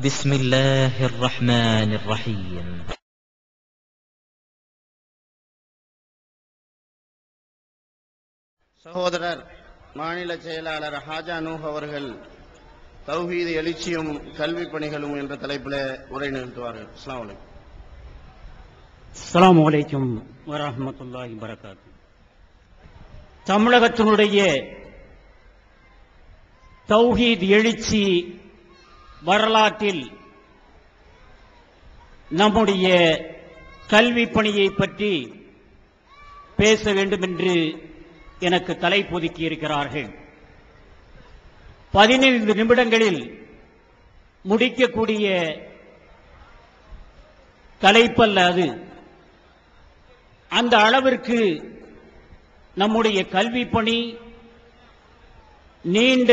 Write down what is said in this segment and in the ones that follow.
بسم الله الرحمن الرحيم. சகோதரர் மாநில செயலாளர் ஹாஜா நூஹ் அவர்கள் தௌஹீத் எழுச்சியும் கல்வி பணிகளும் என்ற தலைப்பில் உரை நிகழ்த்துவார்கள். அஸ்ஸலாமு அலைக்கும் வரஹ்மத்துல்லாஹி வபரகாத்துஹு. தமிழகத்தினுடைய தௌஹீத் எழுச்சி வரலாற்றில் நம்முடைய கல்வி பணியை பற்றி பேச வேண்டும் என்று எனக்கு தலைப்பொதுக்கி இருக்கிறார்கள். 15 நிமிடங்களில் முடிக்கக்கூடிய தலைப்பல்ல அது. அந்த அளவிற்கு நம்முடைய கல்வி பணி நீண்ட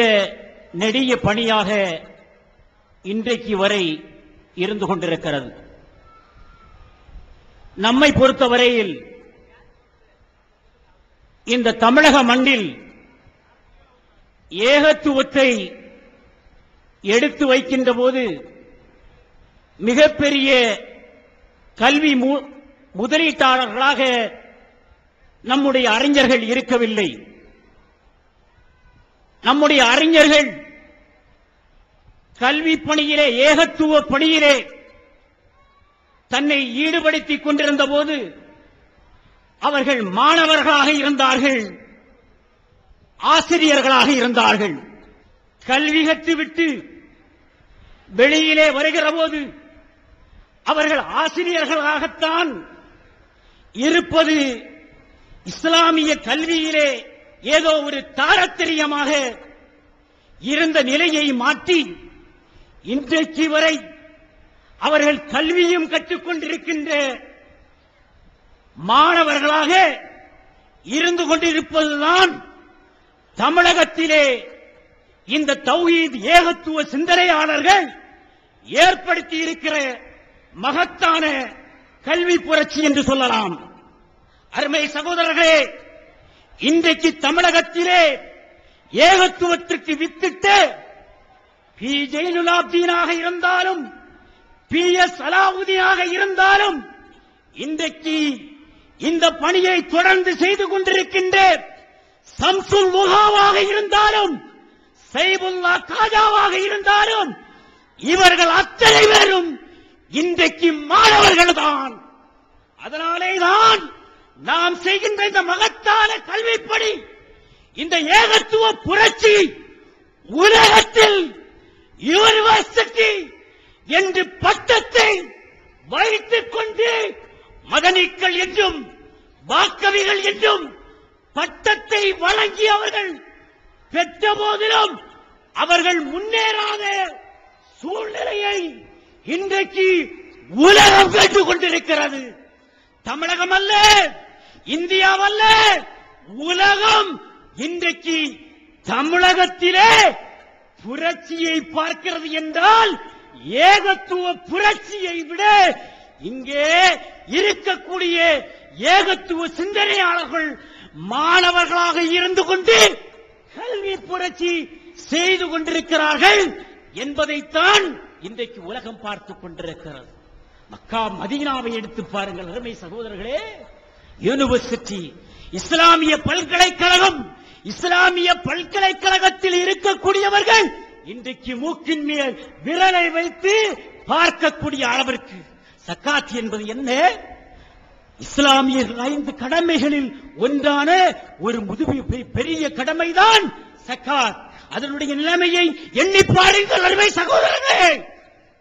நெடிய பணியாக இன்றைக்கு வரை இருந்து கொண்டிருக்கிறது. நம்மை பொறுத்தவரையில் இந்த தமிழக மண்ணில் ஏகத்துவத்தை எடுத்து வைக்கின்ற போது மிகப்பெரிய கல்வி முதலீட்டாளர்களாக நம்முடைய அறிஞர்கள் இருக்கவில்லை. நம்முடைய அறிஞர்கள் கல்வி பணியிலே, ஏகத்துவ பணியிலே தன்னை ஈடுபடுத்திக் கொண்டிருந்த போது அவர்கள் மாணவர்களாக இருந்தார்கள், ஆசிரியர்களாக இருந்தார்கள். கல்வி கற்றுவிட்டு வெளியிலே வருகிற போது அவர்கள் ஆசிரியர்களாகத்தான் இருப்பது. இஸ்லாமிய கல்வியிலே ஏதோ ஒரு தாரத்தரியமாக இருந்த நிலையை மாற்றி இன்றைக்கு வரை அவர்கள் கல்வியும் கற்றுக்கொண்டிருக்கின்ற மாணவர்களாக இருந்து கொண்டிருப்பதுதான் தமிழகத்திலே இந்த தௌஹீத் ஏகத்துவ சிந்தனையாளர்கள் ஏற்படுத்தி இருக்கிற மகத்தான கல்வி புரட்சி என்று சொல்லலாம். அருமை சகோதரர்களே, இன்றைக்கு தமிழகத்திலே ஏகத்துவத்திற்கு வித்திட்டு பி ஜெயினுலாப்தீனாக இருந்தாலும், பி எஸ் அலாவுதீனாக இருந்தாலும், இன்றைக்கு இந்த பணியை தொடர்ந்து செய்து கொண்டிருக்கின்ற சம்சுல் முகாவாக இருந்தாலும், சைபுல்லா காஜாவாக இருந்தாலும், இவர்கள் அத்தனை பேரும் இன்றைக்கு மாணவர்கள் தான். அதனாலேதான் நாம் செய்கின்ற இந்த மகத்தான கல்விப்பணி, இந்த ஏகத்துவ புரட்சி உலகத்தில் யூனிவர்சிட்டி என்று பட்டத்தை வைத்துக் கொண்டு மதனிக்கள் என்றும் வாக்கவிகள் என்றும் பட்டத்தை வழங்கியவர்கள் பெற்ற போதிலும் அவர்கள் முன்னேறாத சூழ்நிலையை இன்றைக்கு உலகம் கேட்டுக் கொண்டிருக்கிறது. தமிழகம் அல்ல, இந்தியாவல்ல, உலகம் இன்றைக்கு தமிழகத்திலே புரட்சியை பார்க்கிறது என்றால் ஏகத்துவ புரட்சியை விட இங்கே இருக்கக்கூடிய ஏகத்துவ சிந்தனையாளர்கள் மாணவர்களாக இருந்து கொண்டு கல்வி புரட்சி செய்து கொண்டிருக்கிறார்கள் என்பதைத்தான் இன்றைக்கு உலகம் பார்த்துக் கொண்டிருக்கிறது. மக்கா மதீனாவை எடுத்து பாருங்கள் அருமை சகோதரர்களே. யூனிவர்சிட்டி, இஸ்லாமிய பல்கலைக்கழகம், இஸ்லாமிய பல்கலைக்கழகத்தில் இருக்கக்கூடியவர்கள் இன்றைக்கு மூக்கின் மேல் விரலை வைத்து பார்க்கக்கூடிய அளவிற்கு சக்காத் என்பது என்ன? இஸ்லாமிய 5 கடமைகளில் ஒன்றான ஒரு பெரிய கடமைதான் சக்காத். அதனுடைய நிலைமையை எண்ணி பாருங்கள் அருமை சகோதரர்களே.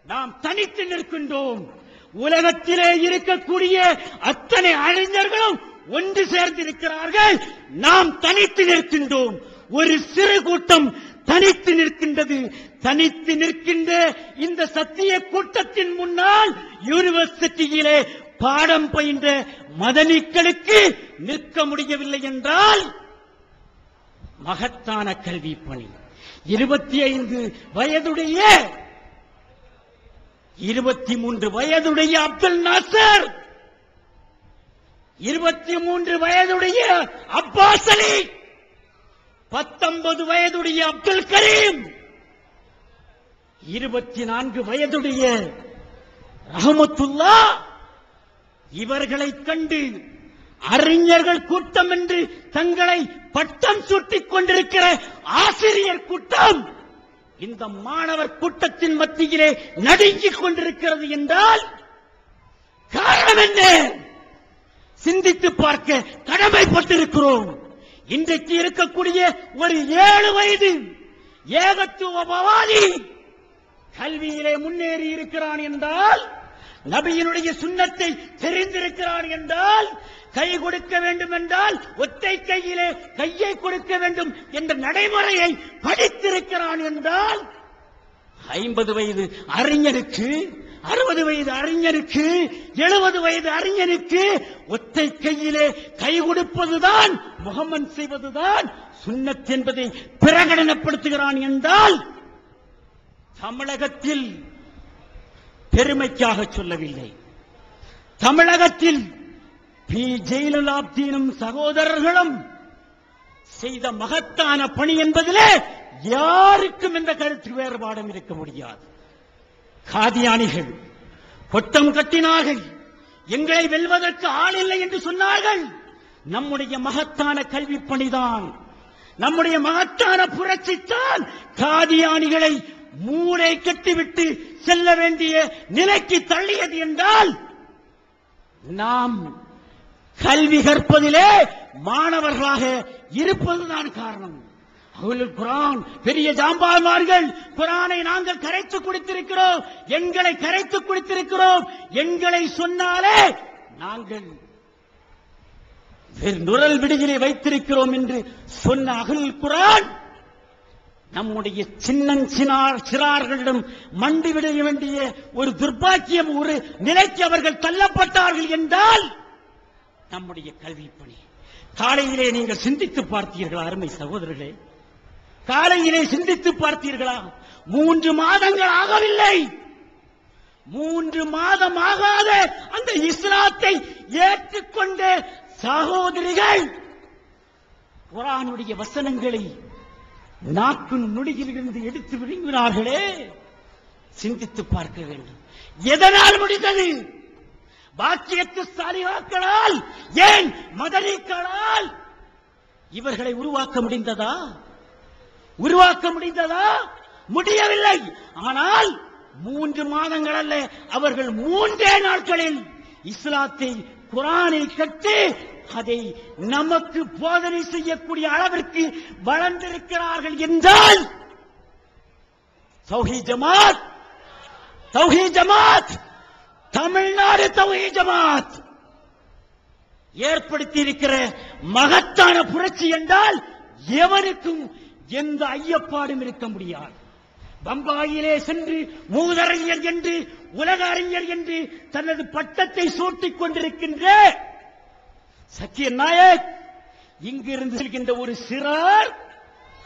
நாம் தனித்து நிற்கின்றோம். உலகத்திலே இருக்கக்கூடிய அத்தனை அறிஞர்களும் ஒன்று சேர்ந்திருக்கிறார்கள். நாம் தனித்து நிற்கின்றோம். ஒரு சிறு கூட்டம் தனித்து நிற்கின்றது. தனித்து நிற்கின்ற இந்த சத்திய கூட்டத்தின் முன்னால் யூனிவர்சிட்டியிலே பாடம் பயின்ற மதனிக்களுக்கு நிற்க முடியவில்லை என்றால் மகத்தான கல்வி பணி. 25 வயதுடைய 23 வயதுடைய அப்துல் நாசர், 23 வயதுடைய அப்பாஸ் அலி, 19 வயதுடைய அப்துல் கரீம், 24 வயதுடைய ரஹமத்துல்லா இவர்களை கண்டு அறிஞர்கள் கூட்டம் என்று தங்களை பட்டம் சூட்டிக் கொண்டிருக்கிற ஆசிரியர் கூட்டம் இந்த மாணவர் கூட்டத்தின் மத்தியிலே நடுங்கிக் கொண்டிருக்கிறது என்றால் காரணம் என்ன? சிந்தித்து பார்க்க கடமைப்பட்டிருக்கிறோம். இன்றைக்கு இருக்கக்கூடிய ஒரு 7 வயது ஏகத்துவவாதி கல்வியிலே முன்னேறி இருக்கிறான் என்றால், நபியினுடைய சுன்னத்தை தெரிந்திருக்கிறான் என்றால், கை கொடுக்க வேண்டும் என்றால் ஒற்றை கையிலே கையை கொடுக்க வேண்டும் என்ற நடைமுறையை படித்திருக்கிறான் என்றால், 50 வயது அறிஞருக்கு, 60 வயது அறிஞருக்கு, 70 வயது அறிஞருக்கு ஒற்றை கையிலே கை கொடுப்பதுதான், முகமன் செய்வதுதான் சுன்னத் என்பதை பிரகடனப்படுத்துகிறான் என்றால், தமிழகத்தில் பெருமைக்காக சொல்லவில்லை, தமிழகத்தில் பி ஜெயலலிதாவின் சகோதரர்களும் செய்த மகத்தான பணி என்பதிலே யாருக்கும் எந்த கருத்து வேறுபாடும் இருக்க முடியாது. காதியானிகள் கொட்டம் கட்டினார்கள், எங்களை வெல்வதற்கு ஆள் இல்லை என்று சொன்னார்கள். நம்முடைய மகத்தான கல்வி பணிதான், நம்முடைய மகத்தான புரட்சித்தான் காதியானிகளை மூளை கட்டிவிட்டு செல்ல வேண்டிய நிலைக்கு தள்ளியது என்றால், நாம் கல்வி கற்பதிலே மாணவர்களாக இருப்பதுதான் காரணம். குர்ஆன் பெரிய ஜாம்பாமார்கள், குர்ஆனை நாங்கள் கரைத்து குடித்திருக்கிறோம், எங்களை கரைத்து குடித்திருக்கிறோம், எங்களை சொன்னாலே நாங்கள் நுரல் விடுதலை வைத்திருக்கிறோம் என்று சொன்ன அஹ்லுல் குர்ஆன் நம்முடைய சிறார்களிடம் மண்டிவிட வேண்டிய ஒரு துர்பாக்கியம், ஒரு நிலைக்கு அவர்கள் தள்ளப்பட்டார்கள் என்றால் நம்முடைய கல்வி பணி. காலையிலே நீங்கள் சிந்தித்து பார்த்தீர்களா அருமை சகோதரர்களே? காலையிலே சிந்தித்து பார்த்தீர்களா? 3 மாதங்கள் ஆகவில்லை, 3 மாதம் ஆகாத அந்த இஸ்லாத்தை ஏற்றுக்கொண்ட சகோதரிகள் குர்ஆனுடைய வசனங்களை நாக்கின் நுடியிலிருந்து எடுத்து விழுங்கினார்களே, சிந்தித்து பார்க்க வேண்டும். எதனால் முடிந்தது? பாக்கியத்து சாலிஹாக்களால், ஏன் மதனிக்களால் இவர்களை உருவாக்க முடிந்ததா? உருவாக்க முடிந்ததா? முடியவில்லை. ஆனால் 3 மாதங்கள் அல்ல, அவர்கள் 3 நாட்களில் இஸ்லாத்தை, குர்ஆனை கற்று அதை நமக்கு போதனை செய்யக்கூடிய அளவிற்கு வளர்ந்திருக்கிறார்கள் என்றால், தௌஹீத் ஜமாத், தௌஹீத் ஜமாத், தமிழ்நாடு தௌஹீத் ஜமாத் ஏற்படுத்தி இருக்கிற மகத்தான புரட்சி என்றால் எவருக்கும் எந்த ஐயப்பாடும் இருக்க முடியாது. பம்பாயிலே சென்று மூதறிஞர் என்று, உலக அறிஞர் என்று தனது பட்டத்தை சூட்டிக் கொண்டிருக்கின்ற சக்கிய நாயக் இங்கிருந்து செல்கின்ற ஒரு சிறார்,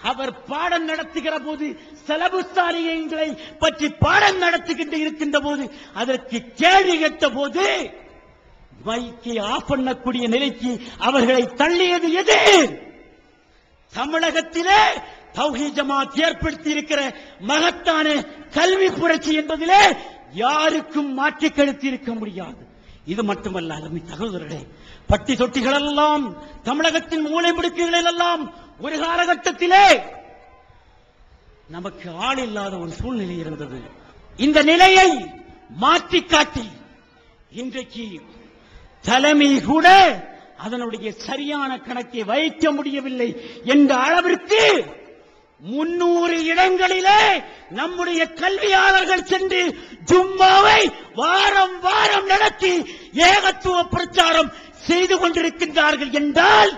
அவர் பாடம் நடத்துகிற போது, சலபுஸ்தானியங்களை பற்றி பாடம் நடத்துகின்ற இருக்கின்ற போது, அதற்கு கேள்வி கேட்ட போது மைக்கை ஆஃப் பண்ணக்கூடிய நிலைக்கு அவர்களை தள்ளியது எது? தமிழகத்திலே தௌஹீத் ஜமாத் ஏற்படுத்தி இருக்கிற மகத்தான கல்வி புரட்சி என்பதிலே யாருக்கும் மாற்றி கருத்து இருக்க முடியாது. இது மட்டுமல்ல அருமை சகோதரர்களே, பட்டி தொட்டிகள் எல்லாம், தமிழகத்தின் மூலை முடுக்குகளில் எல்லாம் ஒரு காலகட்டத்திலே நமக்கு ஆள் இல்லாத ஒரு சூழ்நிலை இருந்தது. இந்த நிலையை மாற்றி காட்டி இன்றைக்கு தலைமை கூட அதனுடைய சரியான கணக்கை வைக்க முடியவில்லை என்ற அளவிற்கு 300 இடங்களிலே நம்முடைய கல்வியாளர்கள் சென்று ஜும்மாவை வாரம் வாரம் நடத்தி ஏகத்துவ பிரச்சாரம் செய்து கொண்டிருக்கின்றார்கள் என்றால்,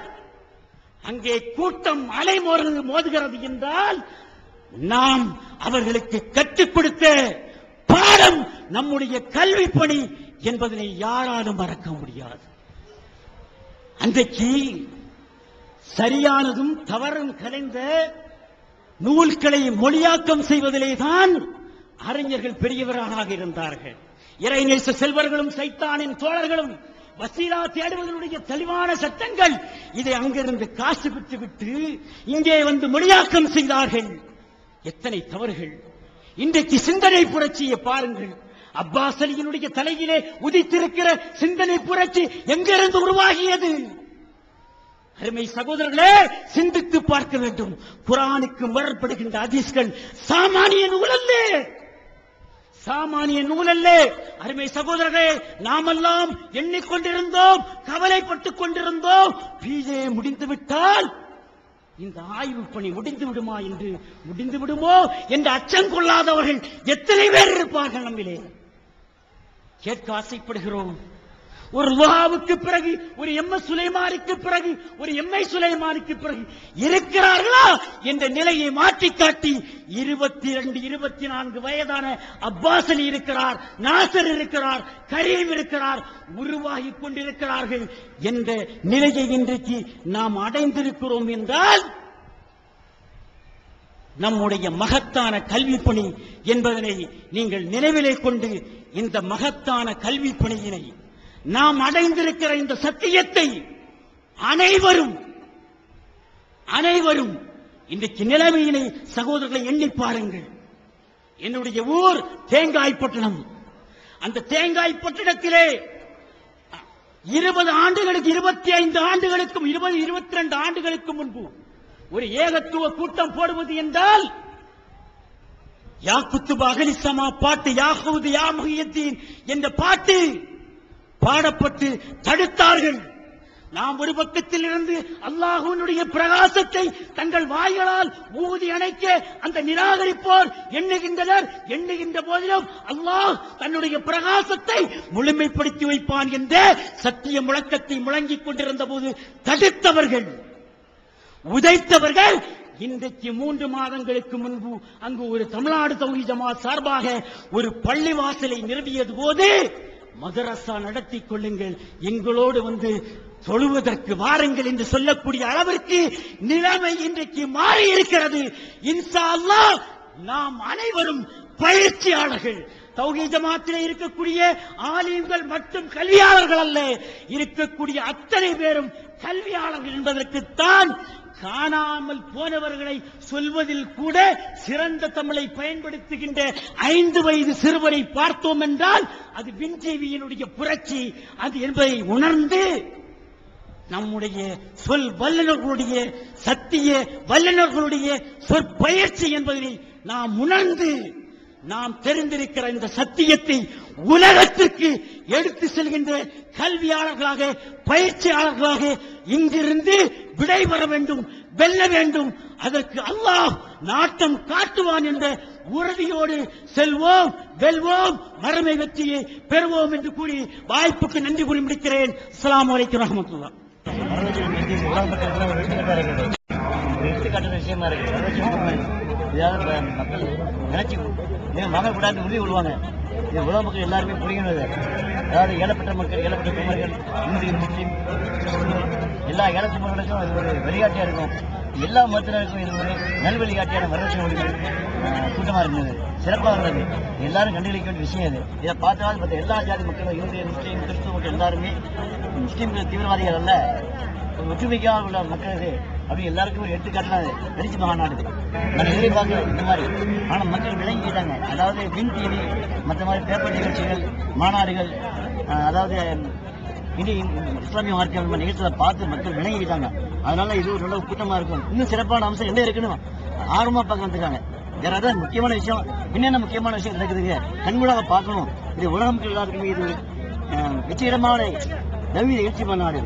அங்கே கூட்டம் மோதுகிறது என்றால், நாம் அவர்களுக்கு கற்றுக் கொடுத்த பாடம் நம்முடைய கல்வி பணி என்பதனை யாராலும் மறக்க முடியாது. அன்றைக்கு சரியானதும் தவறும் கலைந்த நூல்களை மொழியாக்கம் செய்வதிலே தான் அறிஞர்கள் பெரியவராக இருந்தார்கள். இறைநேச செல்வர்களும் சைத்தானின் தோழர்களும் வசீலா தேடுவதனுடைய தெளிவான சட்டங்கள், இதை அங்கிருந்து காசு பெற்றுவிட்டு இங்கே வந்து மொழியாக்கம் செய்தார்கள். எத்தனை தவறுகள், இன்றைக்கு சிந்தனை புரட்சியை பாருங்கள். அப்பாஸ் அலியினுடைய தலையிலே உதித்திருக்கிற சிந்தனை புரட்சி எங்கிருந்து உருவாகியது? அருமை சகோதரர்களே, சிந்தித்து பார்க்க வேண்டும். குர்ஆனுக்கு முரண்படுகின்ற ஹதீஸ்கள் சாமானிய நூல் அல்ல, சாமானிய நூல் அல்ல. அருமை சகோதரர்களே, நாமெல்லாம் எண்ணிக்கொண்டிருந்தோம், கவலைப்பட்டுக் கொண்டிருந்தோம், பிஜே முடிந்துவிட்டால் இந்த ஆய்வு பணி முடிந்து விடுமா என்று, முடிந்து விடுமோ என்று அச்சம் கொள்ளாதவர்கள் எத்தனை பேர் இருப்பார்கள் நம்மிலே? கேட்க ஆசைப்படுகிறோம். ஒரு லுஹாவுக்கு பிறகு, ஒரு எம்.எஸ். சுலைமானுக்கு பிறகு, ஒரு எம்.ஐ. சுலைமானுக்கு பிறகு இருக்கிறார்களா என்ற நிலையை மாற்றி காட்டி 22, 24 வயதான அப்பாஸ் அலி இருக்கிறார், நாசர் இருக்கிறார், கரீம் இருக்கிறார், உருவாகிக் கொண்டிருக்கிறார்கள் என்ற நிலையை இன்றைக்கு நாம் அடைந்திருக்கிறோம் என்றால் நம்முடைய மகத்தான கல்வி பணி என்பதனை நீங்கள் நினைவிலே கொண்டு, இந்த மகத்தான கல்வி பணியினை நாம் அடைந்திருக்கிற இந்த சத்தியத்தை அனைவரும் இன்றைக்கு நிலைமையினை சகோதரர்களை எண்ணி பாருங்கள். என்னுடைய ஊர் தேங்காய்பட்டணம். அந்த தேங்காய்பட்டணத்திலே 20 ஆண்டுகளுக்கு, 25 ஆண்டுகளுக்கும், 20, 22 ஆண்டுகளுக்கு முன்பு ஒரு ஏகத்துவ கூட்டம் போடுவது என்றால் யா குத்துப அகலிசமா பாட்டு, யாஹூது யா முஹியத்தீன் என்ற பாட்டு பாடப்பட்டு தடுத்தார்கள். நாம் ஒரு பக்கத்தில் இருந்து அல்லாஹ்வுடைய பிரகாசத்தை தங்கள் வாய்களால் ஊதி அணைக்க அந்த நிராகரிப்போர் எண்ணுகின்ற போதிலும் அல்லாஹ் தன்னுடைய பிரகாசத்தை முழுமைப்படுத்தி வைப்பான் என்ற சத்திய முழக்கத்தை முழங்கிக் கொண்டிருந்த போது தடுத்தவர்கள், உதைத்தவர்கள் இன்றைக்கு 3 மாதங்களுக்கு முன்பு அங்கு ஒரு தமிழ்நாடு தௌஹீத் ஜமாத் சார்பாக ஒரு பள்ளிவாசலை நிறுவியது போது, மதரசா நடத்தி கொள்ளுங்கள், எங்களோடு வந்து தொழுவதற்கு வாருங்கள் என்று சொல்லக்கூடிய அளவிற்கு நிலைமை இன்றைக்கு மாறி இருக்கிறது. இன்ஷா அல்லாஹ் நாம் அனைவரும் பயிற்சியாளர்கள். தௌஹீத் ஜமாத்திலே இருக்கக்கூடிய ஆலிம்கள் மற்றும் கல்வியாளர்கள் அல்ல, இருக்கக்கூடிய அத்தனை பேரும் கல்வியாளர்கள் என்பதற்குத்தான் காணாமல் போனவர்களை சொல்வதில் கூட சிறந்த தமிழை பயன்படுத்துகின்ற 5 வயது சிறுவரை பார்த்தோம் என்றால் அது வின்டிவியினுடைய புரட்சி அது என்பதை உணர்ந்து, நம்முடைய சொல் வல்லுநர்களுடைய, சத்திய வல்லுநர்களுடைய சொற்பயிற்சி என்பதை நாம் உணர்ந்து, நாம் தெரிந்திருக்கிற இந்த சத்தியத்தை உலகத்திற்கு எடுத்து செல்கின்ற கல்வியாளர்களாக, பயிற்சியாளர்களாக இங்கிருந்து விடைபெற வேண்டும், வெல்ல வேண்டும். அதற்கு அல்லாஹ் நாட்டம் காட்டுவான் என்ற உறுதியோடு செல்வோம், வெல்வோம், மறுமை வெற்றியை பெறுவோம் என்று கூறி வாய்ப்புக்கு நன்றி கூறி முடிக்கிறேன். அஸ்ஸலாமு அலைக்கும் வரஹ்மத்துல்லாஹ். எடுத்துக்காட்டு விஷயமா இருக்கு. இதாவது மக்கள் நினைச்சு மகள் கூடாது உறுதி கொள்வாங்க. இது உலக மக்கள் எல்லாருமே புரியணும். அதாவது ஏழப்பட்ட மக்கள், ஏழப்பட்ட குமர்கள், இந்து, முஸ்லீம், எல்லா ஏழப்பட்ட மக்களுக்கும் இது ஒரு வழிகாட்டியா இருக்கும். எல்லா மதத்தினருக்கும் இது ஒரு நல்வழிகாட்டியான வரலட்சணை கூட்டமா இருந்தது, சிறப்பாக இருந்தது. எல்லாரும் கண்டுகளிக்க வேண்டிய விஷயம் இது. இதை பார்த்தாலும் பார்த்த எல்லா ஜாதி மக்களும், இந்து, முஸ்லீம், கிறிஸ்துவ மக்கள் எல்லாருமே முஸ்லீம்கள் தீவிரவாதிகள் அல்ல, ஒற்றுமைக்காக உள்ள மக்கள் இது அப்படி எல்லாருக்கும் ஒரு எடுத்துக்காட்டுனா வெளிச்சி மாநாடு. நான் எதிர்பார்க்கல இந்த மாதிரி, ஆனால் மக்கள் விளங்கிட்டாங்க. அதாவது வின் டிவி மற்ற மாதிரி பேப்பர் நிகழ்ச்சிகள், மாநாடுகள், அதாவது இஸ்லாமிய மார்க்க நிகழ்ச்சிகளை பார்த்து மக்கள் விளங்கிட்டாங்க. அதனால இது ஒரு நல்ல கூட்டமா இருக்கும். இன்னும் சிறப்பான அம்சம் என்ன இருக்குன்னு ஆர்வமா பார்க்க வந்துருக்காங்க. வேற ஏதாவது முக்கியமான விஷயம், என்னென்ன முக்கியமான விஷயம் நடக்குதுங்க கண்கூடாக பார்க்கணும். இது உலக மக்கள் எல்லாருக்குமே இது வெற்றிகரமான தவி நிகழ்ச்சி மாநாடு.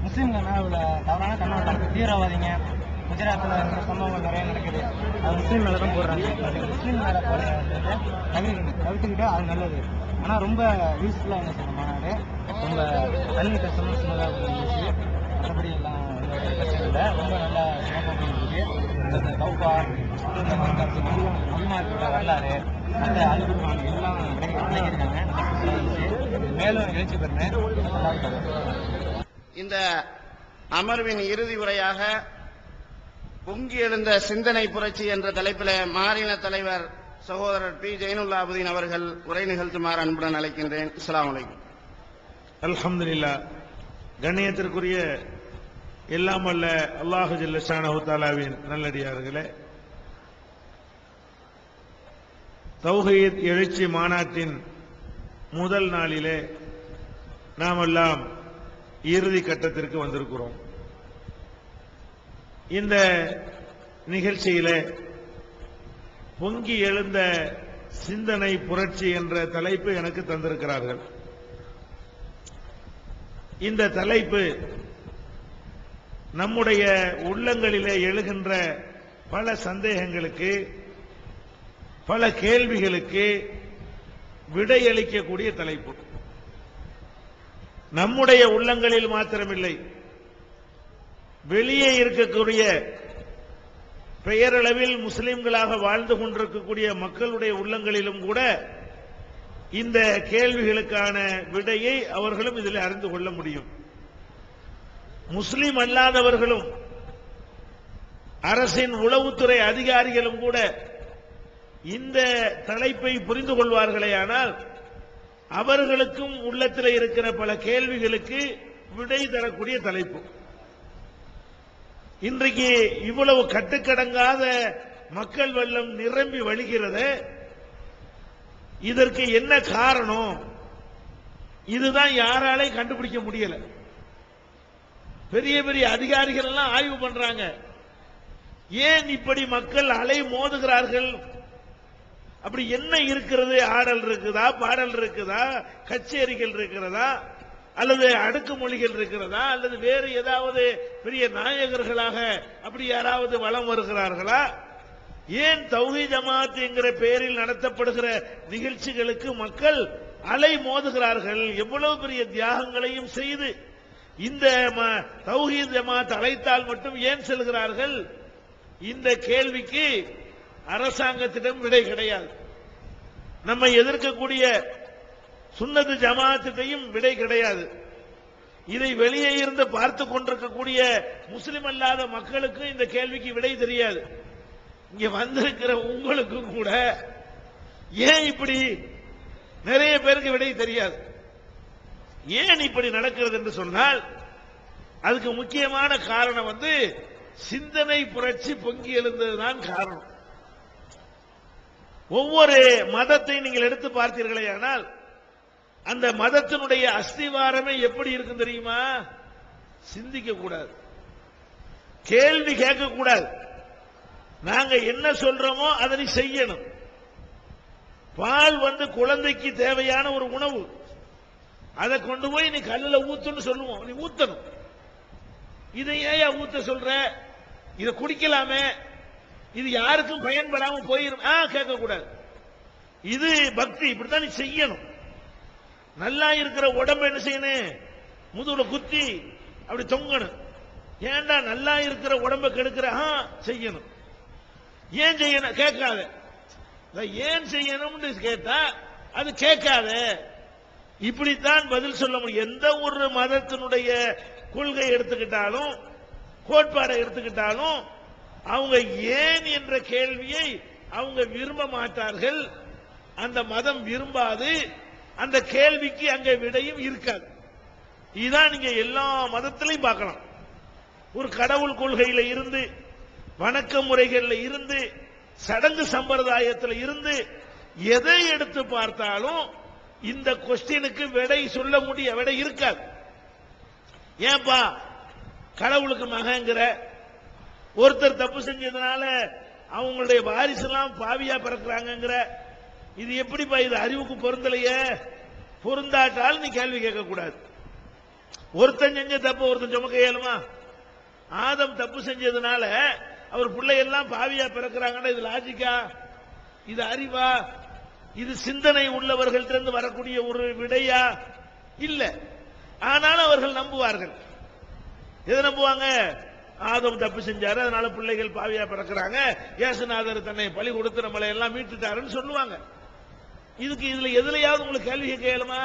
முஸ்லீம்கள் உள்ள தவறான கண்ணோட்டம், தீவிரவாதிங்க குஜராத்தில் சம்பவங்கள் நிறைய நடக்குது. அது முஸ்லீம் மேலே தான் போடுறாங்க. முஸ்லீம் மேலே தவிர்த்துக்கிட்டு அது நல்லது. ஆனால் ரொம்ப யூஸ்ஃபுல்லாக இருந்துச்சு அந்த மாநாடு. ரொம்ப தண்ணி கஷ்டமும் சின்னதாக இருந்துச்சு. மற்றபடி எல்லாம் பிரச்சனை இல்லை. ரொம்ப நல்லா சிறப்பாக இருந்துச்சு. இந்த கௌபா, இந்த தமிழ்நாட்டோட வரலாறு, அந்த அலுவலகம் எல்லாம் விளக்கியிருக்காங்க. மேலும் எழுச்சி பெறேன். இந்த அமர்வின் இறுதி உரையாக பொங்கி எழுந்த சிந்தனை புரட்சி என்ற தலைப்பில் மாநில தலைவர் சகோதரர் பி. ஜைனுல்லாபுதீன் அவர்கள் உரை நிகழ்த்துமாறு அன்புடன் அழைக்கின்றேன். அஸ்ஸலாமு அலைக்கும். அல்ஹம்துலில்லாஹ். கண்ணியத்திற்குரிய எல்லாம் வல்ல அல்லாஹு ஜல்ல ஷானஹு தஆலாவின் நல்லடியார்களே, தௌஹீத் எழுச்சி மாநாட்டின் முதல் நாளிலே நாமெல்லாம் இறுதி கட்டத்திற்கு வந்திருக்கிறோம். இந்த நிகழ்ச்சியிலே பொங்கி எழுந்த சிந்தனை புரட்சி என்ற தலைப்பு எனக்கு தந்திருக்கிறார்கள். இந்த தலைப்பு நம்முடைய உள்ளங்களிலே எழுகின்ற பல சந்தேகங்களுக்கு, பல கேள்விகளுக்கு விடையளிக்கக்கூடிய தலைப்பு. நம்முடைய உள்ளங்களில் மாத்திரமில்லை, வெளியே இருக்கக்கூடிய பெயரளவில் முஸ்லிம்களாக வாழ்ந்து கொண்டிருக்கக்கூடிய மக்களுடைய உள்ளங்களிலும் கூட இந்த கேள்விகளுக்கான விடையை அவர்களும் இதில் அறிந்து கொள்ள முடியும். முஸ்லிம் அல்லாதவர்களும் அரசின் உளவுத்துறை அதிகாரிகளும் கூட இந்த தலைப்பை புரிந்து கொள்வார்களேயானால் அவர்களுக்கும் உள்ளத்தில் இருக்கிற பல கேள்விகளுக்கு விடை தரக்கூடிய தலைப்பு. இன்றைக்கு இவ்வளவு கட்டுக்கடங்காத மக்கள் வெள்ளம் நிரம்பி வழிகிறது. இதற்கு என்ன காரணம்? இதுதான் யாராலையும் கண்டுபிடிக்க முடியல. பெரிய பெரிய அதிகாரிகள் எல்லாம் ஆய்வு பண்றாங்க. ஏன் இப்படி மக்கள் அலை மோதுகிறார்கள்? அப்படி என்ன இருக்கிறது? ஆடல் இருக்குதா, பாடல் இருக்குதா, கச்சேரிகள் இருக்கிறதா, அல்லது அடுக்குமொழிகள் இருக்கிறதா, அல்லது வேறு ஏதாவது பெரிய நாயகர்களாக அப்படி யாராவது வலம் வருகிறார்களா? ஏன் தௌஹீத் ஜமாத் என்கிற பெயரில் நடத்தப்படுகிற நிகழ்ச்சிகளுக்கு மக்கள் அலை மோதுகிறார்கள்? எவ்வளவு பெரிய தியாகங்களையும் செய்து இந்த தௌஹீத் ஜமாத் அழைத்தால் மட்டும் ஏன் செல்கிறார்கள்? இந்த கேள்விக்கு அரசாங்கத்திடம் விடை கிடையாது. நம்மை எதிர்க்கக்கூடிய சுன்னத்து ஜமாத்திட்டையும் விடை கிடையாது. இதை வெளியே இருந்து பார்த்து கொண்டிருக்கக்கூடிய முஸ்லிம் அல்லாத மக்களுக்கு இந்த கேள்விக்கு விடை தெரியாது. இங்க வந்திருக்கிற உங்களுக்கும் கூட ஏன் இப்படி, நிறைய பேருக்கு விடை தெரியாது. ஏன் இப்படி நடக்கிறது என்று சொன்னால் அதுக்கு முக்கியமான காரணம் சிந்தனை புரட்சி பொங்கி எழுந்ததுதான் காரணம். ஒவ்வொரு மதத்தை நீங்கள் எடுத்து பார்த்தீர்களேயானால் அந்த மதத்தினுடைய அஸ்திவாரமே எப்படி இருக்கும் தெரியுமா? சிந்திக்க கூடாது, கேள்வி கேட்க கூடாது, நாங்க என்ன சொல்றோமோ அதை செய்யணும். பால் குழந்தைக்கு தேவையான ஒரு உணவு, அதை கொண்டு போய் நீ கல்லுல ஊத்துன்னு சொல்லுவோம், நீ ஊத்தணும். இதை ஏன் ஊத்த சொல்ற? இதை குடிக்கலாமே, இது யாருக்கும் பயன்படாம போயிரும், கேட்க கூடாது. இது பக்தி, இப்படித்தான் நீ செய்யணும். நல்லா இருக்கிற உடம்பு என்ன செய்யணும்? முதுகுல குத்தி அப்படி தொங்கணும். ஏன்டா நல்லா இருக்கிற உடம்பை கெடுக்கிற? செய்யணும். ஏன் செய்யணும்? கேட்காத. ஏன் செய்யணும்னு கேட்டா அது கேட்காத. இப்படித்தான் பதில் சொல்ல முடியும். எந்த ஒரு மதத்தினுடைய கொள்கை எடுத்துக்கிட்டாலும், கோட்பாடை எடுத்துக்கிட்டாலும், அவங்க ஏன் என்ற கேள்வியை அவங்க விரும்ப மாட்டார்கள். அந்த மதம் விரும்பாது. அந்த கேள்விக்கு அங்க விடையும் இருக்காது. இதுதான் நீங்க எல்லா மதத்திலையும் பார்க்கலாம். ஒரு கடவுள் கொள்கையில இருந்து, வணக்க முறைகள்ல இருந்து, சடங்கு சம்பிரதாயத்தில் இருந்து எதை எடுத்து பார்த்தாலும் இந்த கொஸ்டினுக்கு விடை சொல்ல முடிய விடை இருக்காது. ஏன்பா கடவுளுக்கு மகங்கிற ஒருத்தர் தப்பு செஞ்சதுனால அவங்களுடைய வாரிசுலாம் பாவியா பிறக்கிறாங்கிற, இது எப்படிப்பா? இது அறிவுக்கு பொருந்தலையே. பொருந்தாட்டால் நீ கேள்வி கேட்க கூடாது. ஒருத்தன் செஞ்ச தப்பு ஒருத்தன் சுமக்க இயலுமா? ஆதம் தப்பு செஞ்சதுனால அவர் பிள்ளையெல்லாம் பாவியா பிறக்கிறாங்கன்னா இது லாஜிக்கா? இது அறிவா? இது சிந்தனை உள்ளவர்களிடமிருந்து வரக்கூடிய ஒரு விடையா? இல்ல. ஆனாலும் அவர்கள் நம்புவார்கள். எதை நம்புவாங்க? ஆதம் தப்பு செஞ்சாரு, அதனால பிள்ளைகள் பாவியா பிறக்கிறாங்க, இயேசுநாதர் தன்னை பலி கொடுத்து நம்மளை எல்லாம் மீட்டுட்டாருன்னு சொல்லுவாங்க. இதுல எதுலையாவது உங்களுக்கு கேள்வி கேட்கலுமா?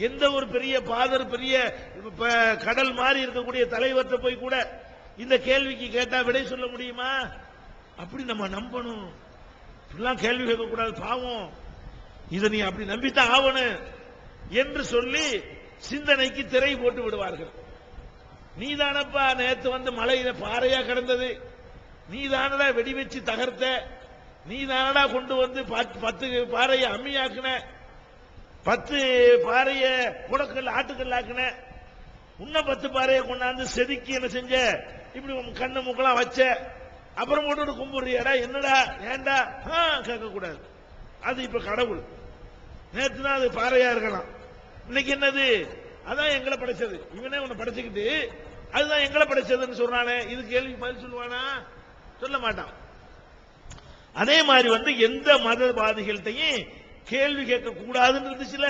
எந்த ஒரு பெரிய பாதர், பெரிய கடல் மாதிரி இருக்கக்கூடிய தலைவர்கிட்ட போய் கூட இந்த கேள்விக்கு கேட்டா விடை சொல்ல முடியுமா? அப்படி நம்ம நம்பணும். இப்படிலாம் கேள்வி கேட்க கூடாது, பாவம், இதை நீ அப்படி நம்பித்தான் ஆவணும் என்று சொல்லி சிந்தனைக்கு திரை போட்டு விடுவார்கள். நீதானப்பா நேற்று மலையில பாறையா கிடந்தது, நீதானடா வெடி வச்சு தகர்த்த, நீ தானடா கொண்டு வந்து 10 பாறையை அம்மியாக்குன, 10 பாறைய குடக்கல் ஆட்டுக்கல் ஆக்குன, இன்னும் 10 பாறையை கொண்டாந்து செதுக்கி என்ன செஞ்ச, இப்படி கண்ணு மூக்கெல்லாம் வச்ச, அப்புறம் போட்டு கும்பிடுறியாடா, என்னடா ஏண்டா கேட்க கூடாது. அது இப்ப கடவுள். நேற்று தான் அது பாறையா இருக்கலாம், இன்னைக்கு என்னது, அதான் எங்களை படைச்சது. இவனே உன்னை படைச்சுக்கிட்டு அதுதான் எங்களை படைச்சதுன்னு சொல்றானே, இது கேள்வி பதில் சொல்லுவானா? சொல்ல மாட்டான். அதே மாதிரி எந்த மதவாதிகள்கிட்டையும் கேள்வி கேட்க கூடாதுன்னு இருந்துச்சுல,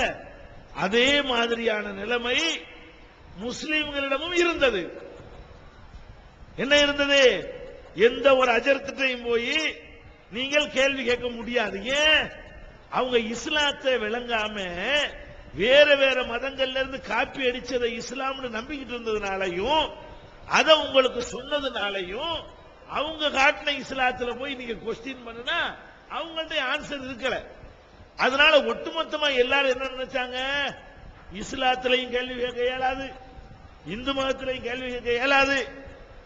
அதே மாதிரியான நிலைமை முஸ்லிம்களிடமும் இருந்தது. என்ன இருந்தது? எந்த ஒரு அஜர்த்திட்டையும் போய் நீங்கள் கேள்வி கேட்க முடியாது. ஏன்? அவங்க இஸ்லாத்தை விளங்காம வேற வேற மதங்கள்ல இருந்து காப்பி அடிச்சதை இஸ்லாம்னு நம்பிக்கிட்டு இருந்ததுனாலையும், அதை உங்களுக்கு சொன்னதுனாலையும், அவங்க காட்டின இஸ்லாத்துல போய் நீங்க கொஸ்டின் பண்ணுனா அவங்கள்ட்ட ஆன்சர் இருக்கல. அதனால ஒட்டுமொத்தமா எல்லாரும் என்ன நினைச்சாங்க, இஸ்லாத்திலையும் கேள்வி கேட்க இயலாது, இந்து மதத்திலையும் கேள்வி கேட்க இயலாது,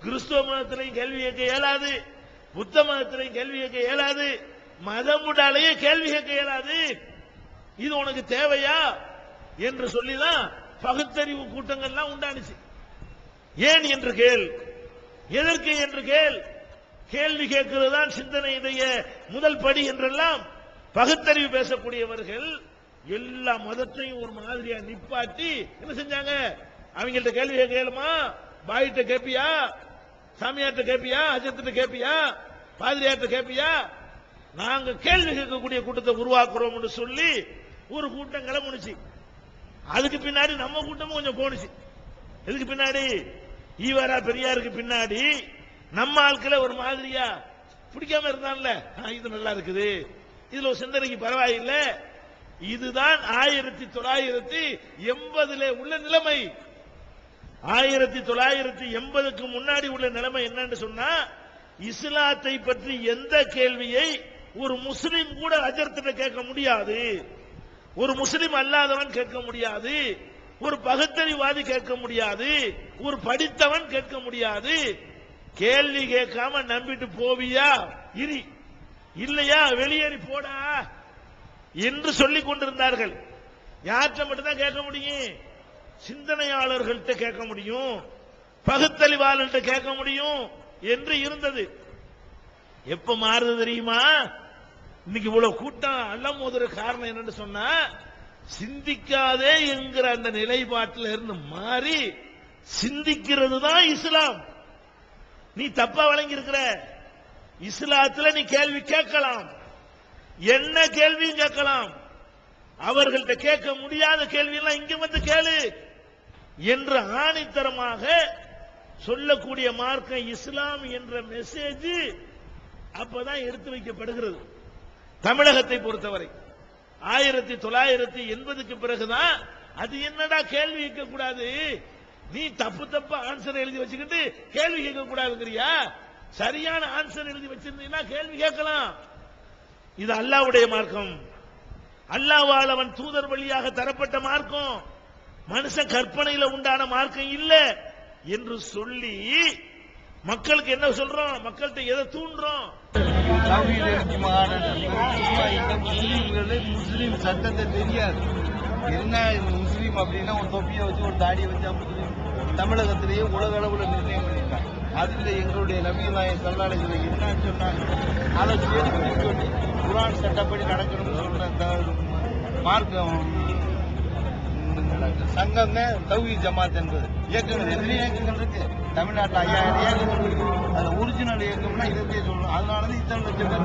கிறிஸ்துவ மதத்திலையும் கேள்வி கேட்க இயலாது, புத்த மதத்திலையும் கேள்வி கேட்க இயலாது, மதமுடாலேயே கேள்வி கேட்க இயலாது. இது உனக்கு தேவையா என்று சொல்லிதான் பகுத்தறிவு கூட்டங்கள்லாம் உண்டானுச்சு. ஏன் என்று கேள், எதற்கு என்று கேள். கேள்வி கேட்கிறது தான் சிந்தனையுடைய முதல் படி என்றெல்லாம் பகுத்தறிவு பேசக்கூடியவர்கள் எல்லா மதத்தையும் ஒரு மாதிரியா நிப்பாட்டி என்ன செஞ்சாங்க, அவங்கள்ட்ட கேள்வி கேட்கலுமா, பாயிட்ட கேப்பியா, சாமியார்ட்ட கேப்பியா, அஜத்திட்ட கேப்பியா, பாதிரியார்ட்ட கேப்பியா, நாங்க கேள்வி கேட்கக்கூடிய கூட்டத்தை உருவாக்குறோம் என்று சொல்லி ஒரு கூட்டம் கிளம்புனுச்சு. அதுக்கு பின்னாடி நம்ம கூட்டமும் கொஞ்சம் போனுச்சு. இதுக்கு பின்னாடி ஈவரா பெரியாருக்கு பின்னாடி நம்ம ஆட்களை ஒரு மாதிரியா பிடிக்காம இருந்தான்ல, இது நல்லா இருக்குது, இதுல ஒரு சிந்தனைக்கு பரவாயில்லை. இதுதான் 1980 உள்ள நிலைமை. 1980க்கு முன்னாடி உள்ள நிலைமை என்னன்னு சொன்னா, இஸ்லாத்தை பற்றி எந்த கேள்வியை ஒரு முஸ்லிம் கூட அஜர்த்திட்ட கேட்க முடியாது, ஒரு முஸ்லிம் அல்லாதவன் கேட்க முடியாது, ஒரு பகுத்தறிவாதி கேட்க முடியாது, ஒரு படித்தவன் கேட்க முடியாது. கேள்வி கேட்காம நம்பிட்டு போவியா இரு, இல்லையா வெளியேறி போடா என்று சொல்லிக் கொண்டிருந்தார்கள். யார்கிட்ட மட்டும்தான் கேட்க முடியும்? சிந்தனையாளர்கள்ட்ட கேட்க முடியும், பகுத்தறிவாளர்கிட்ட கேட்க முடியும் என்று இருந்தது. எப்ப மாறுது தெரியுமா? இன்னைக்கு இவ்வளவு கூட்டம் அல்லம் மோதுற காரணம் என்னன்னு சொன்னா, சிந்திக்காதே என்கிற அந்த நிலைப்பாட்டில் இருந்து மாறி சிந்திக்கிறது தான் இஸ்லாம். நீ தப்பா வழங்கி இருக்கிற. இஸ்லாத்துல நீ கேள்வி கேட்கலாம், என்ன கேள்வியும் கேட்கலாம், அவர்கள்ட்ட கேட்க முடியாத கேள்வி எல்லாம் இங்க வந்து கேளு என்று ஆணித்தரமாக சொல்லக்கூடிய மார்க்கம் இஸ்லாம் என்ற மெசேஜ் அப்பதான் எடுத்து வைக்கப்படுகிறது. தமிழகத்தை பொறுத்தவரை 1980க்கு பிறகுதான் அது என்னடா கேள்வி கேட்க கூடாது, நீ தப்பா ஆன்சர் எழுதி வச்சுக்கிட்டு கேள்வி கேட்க கூடாதுங்கிறியா? சரியான ஆன்சர் எழுதி வச்சிருந்தீங்கன்னா கேள்வி கேட்கலாம். இது அல்லாஹ்வுடைய மார்க்கம், அல்லாஹ்வால் அவன் தூதர் வழியாக தரப்பட்ட மார்க்கம், மனுஷன் கற்பனையில உண்டான மார்க்கம் இல்ல என்று சொல்லி மக்களுக்கு என்ன சொல்றோம், மக்கள்கிட்ட எதை தூண்டுறோம்? முஸ்லீம் சட்டத்தை தெரியாது. என்ன முஸ்லீம் அப்படின்னா ஒரு தொப்பியை வச்சு ஒரு தாடியை வச்சா முஸ்லீம். தமிழகத்திலேயே உலக அளவுல நிர்ணயம் பண்ணிட்டாங்க. அதுல எங்களுடைய நபியுல்லாஹி ஸல்லல்லாஹு அலைஹி வஸல்லம் என்னன்னு சொன்னாங்க, அதை சொல்லி குர்ஆன் சட்டப்படி நடக்கணும்னு சொல்ற மார்க்கம் சங்கம் தான் தௌஹீத் ஜமாத் என்பது. இயக்கங்கள் எத்தனை இயக்கங்கள் இருக்கு தமிழ்நாட்டில்? 5000 இயக்கங்கள் இருக்கு. அதுல ஒரிஜினல் இயக்கம்னா இதே சொல்லணும். அதனாலதான் இத்தனை லட்சம் பேர்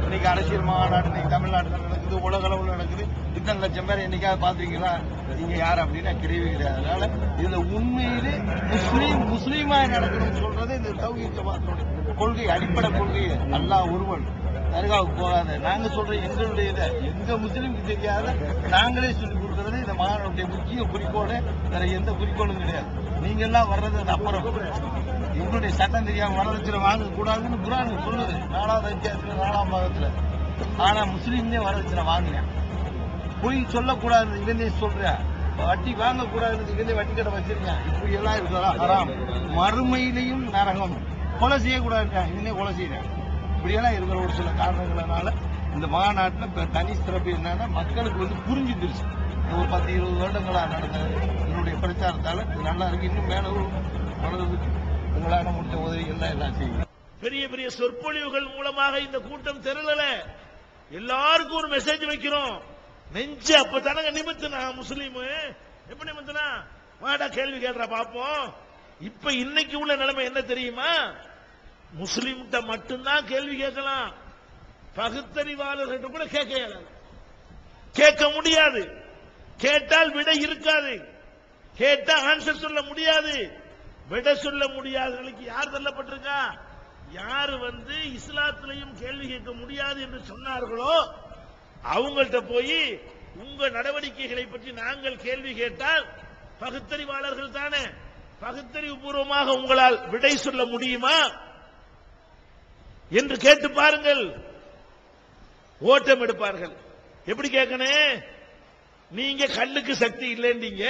இன்னைக்கு அரசியல் மாநாடு இன்னைக்கு தமிழ்நாட்டில் நடக்குது, உலக அளவில் நடக்குது. இத்தனை லட்சம் பேர் என்னைக்காவது பாத்துருக்கீங்களா? நீங்க யார் அப்படின்னா கிடையவே கிடையாது. அதனால இதுல உண்மையிலே முஸ்லீமா நடக்கணும்னு சொல்றது இந்த தௌஹீத் ஜமாத்தோட கொள்கை, அடிப்படை கொள்கை. அல்லாஹ் ஒருவன், தர்காவுக்கு போகாத. நாங்க சொல்ற எங்களுடைய எங்க முஸ்லீமுக்கு தெரியாத நாங்களே சொல்லிக் கொடுக்கறது இந்த மாநாட்டுடைய முக்கிய குறிக்கோள். வேற எந்த குறிக்கோளும் கிடையாது. நீங்க எல்லாம் வர்றது அது அப்புறம். எங்களுடைய சட்டம் தெரியாம வரதட்சணை வாங்க கூடாதுன்னு குர்ஆன் சொல்லுது 4வது அத்தியாயத்துல 4ஆம் பாகத்துல. ஆனா முஸ்லீம்னே வரதட்சணை வாங்கினேன். போய் சொல்லக்கூடாது இவனே சொல்ற, வட்டி வாங்க கூடாது இவனே வட்டி கடை வச்சிருக்கேன். இப்படி எல்லாம் இருக்கலாம் ஹராம். மறுமையிலையும் நரகம். கொலை செய்யக்கூடாது இவனே கொலை செய்யறேன். இப்படியெல்லாம் இருக்கிற ஒரு சில காரணங்களால இந்த மாநாட்டில் தனி சிறப்பு என்னன்னா மக்களுக்கு புரிஞ்சுக்கிடுச்சு. ஒரு 10-20 வருடங்களா நடந்த என்னுடைய பிரச்சாரத்தால இது நல்லா இருக்கு. இன்னும் மேல வளர்றதுக்கு உங்களால முடிஞ்ச உதவிகள் எல்லாம் செய்யுங்க. பெரிய பெரிய சொற்பொழிவுகள் மூலமாக இந்த கூட்டம் திரளல. எல்லாருக்கும் ஒரு மெசேஜ் வைக்கிறோம். நெஞ்சு அப்பதானங்க நிமித்தனா முஸ்லீம் எப்படி நிமித்தனா வாடா கேள்வி கேட்றா பாப்போம். இப்ப இன்னைக்கு உள்ள நிலைமை என்ன தெரியுமா? முஸ்லீம்கிட்ட மட்டும்தான் கேள்வி கேட்கலாம். பகுத்தறிவாளர்கள் கூட கேட்க முடியாது. கேட்டால் விடை இருக்காது. கேட்டா ஆன்சர் சொல்ல முடியாது. விடை சொல்ல முடியாதவர்களுக்கு யார் தள்ளப்பட்டிருக்கா? யாரு இஸ்லாத்திலையும் கேள்வி கேட்க முடியாது என்று சொன்னார்களோ அவங்கள்ட்ட போய் உங்க நடவடிக்கைகளை பற்றி நாங்கள் கேள்வி கேட்டால் பகுத்தறிவாளர்கள் தானே, பகுத்தறிவு பூர்வமாக உங்களால் விடை சொல்ல முடியுமா என்று கேட்டு பாருங்கள். ஓட்டம் எடுப்பார்கள். எப்படி கேட்கணும்? நீங்க கல்லுக்கு சக்தி இல்லைன்னீங்க,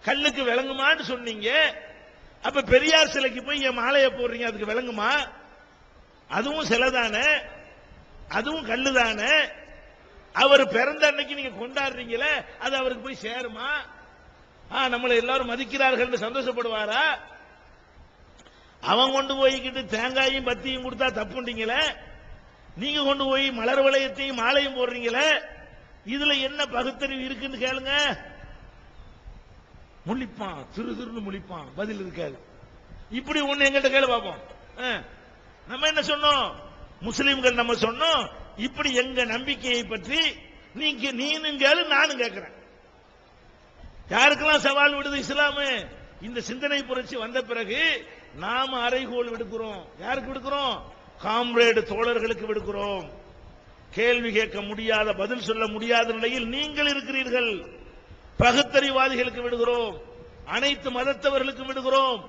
கல்லுக்கு விளங்குமான்னு சொன்னீங்க. அப்ப பெரியார் சிலைக்கு போய் என் மாலையை போடுறீங்க, அதுக்கு விளங்குமா? அதுவும் சிலைதானே, அதுவும் கல்லுதானே. அவர் பிறந்த அன்னைக்கு நீங்க கொண்டாடுறீங்களே, அது அவருக்கு போய் சேருமா? நம்மளை எல்லாரும் மதிக்கிறார்கள் சந்தோஷப்படுவாரா? அவன் கொண்டு போய்கிட்டு தேங்காயும் பத்தியும் கொடுத்தா தப்புண்டீங்களே, நீங்க கொண்டு போய் மலர் வளையத்தையும் மாலையும் போடுறீங்களே, இதுல என்ன பகுத்தறிவு இருக்குன்னு கேளுங்க. முழிப்பான், திரு திருன்னு முழிப்பான், பதில் இருக்காது. இப்படி ஒண்ணு எங்கிட்ட கேளு பாப்போம். நம்ம என்ன சொன்னோம்? முஸ்லிம்கள் நம்ம சொன்னோம், இப்படி எங்க நம்பிக்கையை பற்றி நீனும் கேளு நானும் கேட்கிறேன். யாருக்கெல்லாம் சவால் விடுது இஸ்லாமு? இந்த சிந்தனை புரட்சி வந்த பிறகு நாம அறைகோல் விடுக்கிறோம். யாருக்கு விடுக்கிறோம்? காம்ரேடு தோழர்களுக்கு விடுக்கிறோம். கேள்வி கேட்க முடியாத, பதில் சொல்ல முடியாத நிலையில் நீங்கள் இருக்கிறீர்கள். பகுத்தறிவாதிகளுக்கு விடுகிறோம், அனைத்து மதத்தவர்களுக்கு விடுகிறோம்,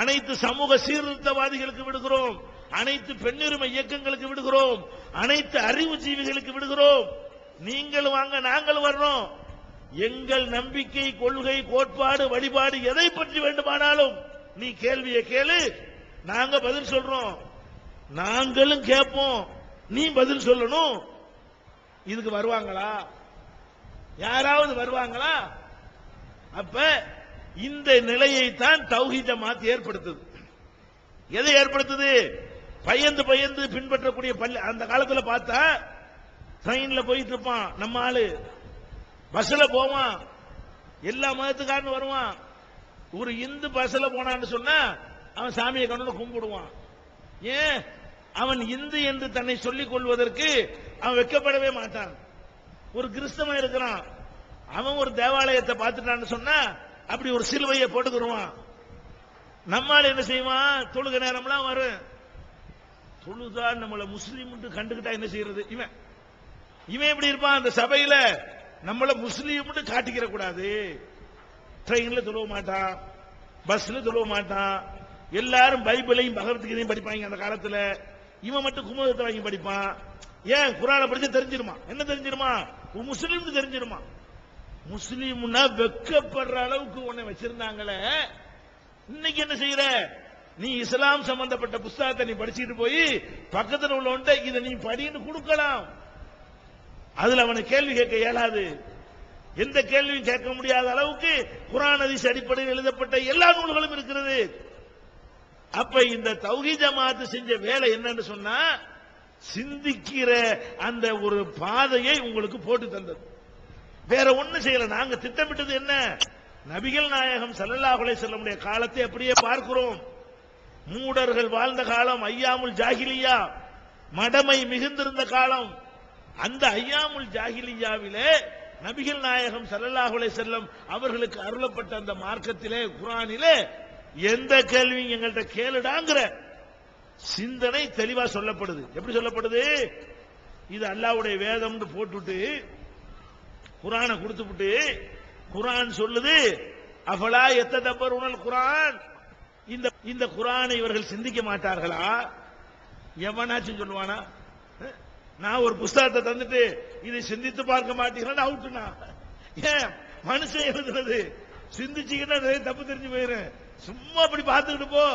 அனைத்து சமூக சீர்திருத்தவாதிகளுக்கு விடுகிறோம், அனைத்து பெண்ணுரிமை இயக்கங்களுக்கு விடுகிறோம், அனைத்து அறிவுஜீவிகளுக்கு விடுகிறோம். நீங்கள் வாங்க, நாங்கள் வர்றோம். எங்கள் நம்பிக்கை, கொள்கை, கோட்பாடு, வழிபாடு எதை பற்றி வேண்டுமானாலும் நீ கேள்வியை கேளு, நாங்க பதில் சொல்றோம். நாங்களும் கேட்போம், நீ பதில் சொல்லணும். இதுக்கு வருவாங்களா? யாராவது வருவாங்களா? அப்ப இந்த நிலையை தான் தௌஹீத் ஜமாத் ஏற்படுத்துது. எதை ஏற்படுத்துது? பயந்து பயந்து பின்பற்றக்கூடிய அந்த காலத்துல பார்த்தா ட்ரெயின்ல போயிட்டு இருப்பான் நம்ம ஆளு, பஸ்ல போவான், எல்லா மதத்துக்காரனும் வருவான். ஒரு இந்து பஸ்ல போனான்னு சொன்னா அவன் சாமியை கொண்டு கும்பிடுவான். ஏன்? அவன் இந்து என்று தன்னை சொல்லிக் கொள்வதற்கு அவன் வெட்கப்படவே மாட்டான். ஒரு கிறிஸ்தவன் இருக்கிறான், அவன் ஒரு தேவாலயத்தை பார்த்துட்டான்னு சொன்னா அப்படி ஒரு சிலுவையை போட்டுக்குருவான். நம்மால் என்ன செய்வான்? தொழுக நேரம்லாம் வரும், தொழுதா நம்மள முஸ்லீம் கண்டுகிட்டா என்ன செய்யறது? இவன் எப்படி இருப்பான்? அந்த சபையில நம்மள முஸ்லீம் காட்டிக்கிற கூடாது. ட்ரெயின்ல தொழுவ மாட்டான், பஸ்ல தொழுவ மாட்டான். எல்லாரும் பைபிளையும் பகவத்கீதையும் படிப்பாங்க அந்த காலத்துல. இவன் மட்டும் குமுதத்தை வாங்கி படிப்பான். ஏன்? குர்ஆனை படிச்சு தெரிஞ்சிருமா? என்ன தெரிஞ்சிருமா? முஸ்லீம் தெரிஞ்சிருமா? முஸ்லீம்னா வெக்கப்படுற அளவுக்கு உன்னை வச்சிருந்தாங்களே, இன்னைக்கு என்ன செய்யற? நீ இஸ்லாம் சம்பந்தப்பட்ட புஸ்தகத்தை நீ படிச்சுட்டு போய் பக்கத்தில் உள்ளவன்ட்ட இதை நீ படின்னு கொடுக்கலாம். அதுல அவனை கேள்வி கேட்க இயலாது. எந்த கேள்வியும் கேட்க முடியாத அளவுக்கு குர்ஆன் ஹதீஸ் அடிப்படையில் எழுதப்பட்ட எல்லா நூல்களும் இருக்கிறது. அப்ப இந்த தௌஹீத் ஜமாத் செஞ்ச வேலை என்னன்னு சொன்னா, சிந்திக்கிற அந்த ஒரு பாதையை உங்களுக்கு போட்டு தந்தது. வேற ஒண்ணு செய்யல. நாங்க திட்டமிட்டது என்ன? நபிகள் நாயகம் ஸல்லல்லாஹு அலைஹி வஸல்லம் காலத்தை அப்படியே பார்க்கிறோம். மூடர்கள் வாழ்ந்த காலம், ஐயாமுல் ஜாஹிலியா, மடமை மிகுந்திருந்த காலம். அந்த ஐயாமுல் ஜாஹிலியாவிலே நபிகள் நாயகம் ஸல்லல்லாஹு அலைஹி வஸல்லம் அவர்களுக்கு அருளப்பட்ட அந்த மார்க்கத்திலே, குர்ஆனிலே எந்த கேள்வியும் எங்கள்கிட்ட கேளுடாங்கிற சிந்தனை தெளிவா சொல்லப்படுது. எப்படி சொல்லப்படுது? இது அல்லாஹ்வுடைய வேதம் போட்டுட்டு குர்ஆனை கொடுத்துவிட்டு குர்ஆன் சொல்லுது, அஃபலா யத்ததப்பருனல் குர்ஆன், இந்த குர்ஆனை இவர்கள் சிந்திக்க மாட்டார்களா? எவனாச்சும் சொல்லுவானா? நான் ஒரு புஸ்தகத்தை தந்துட்டு இதை சிந்தித்து பார்க்க மாட்டீங்களா? அவுட்டுனா ஏன்? மனுஷன் எழுதுறது சிந்திச்சுக்கிட்டா நிறைய தப்பு தெரிஞ்சு போயிரு. சும்மா அப்படி பார்த்துக்கிட்டு போ,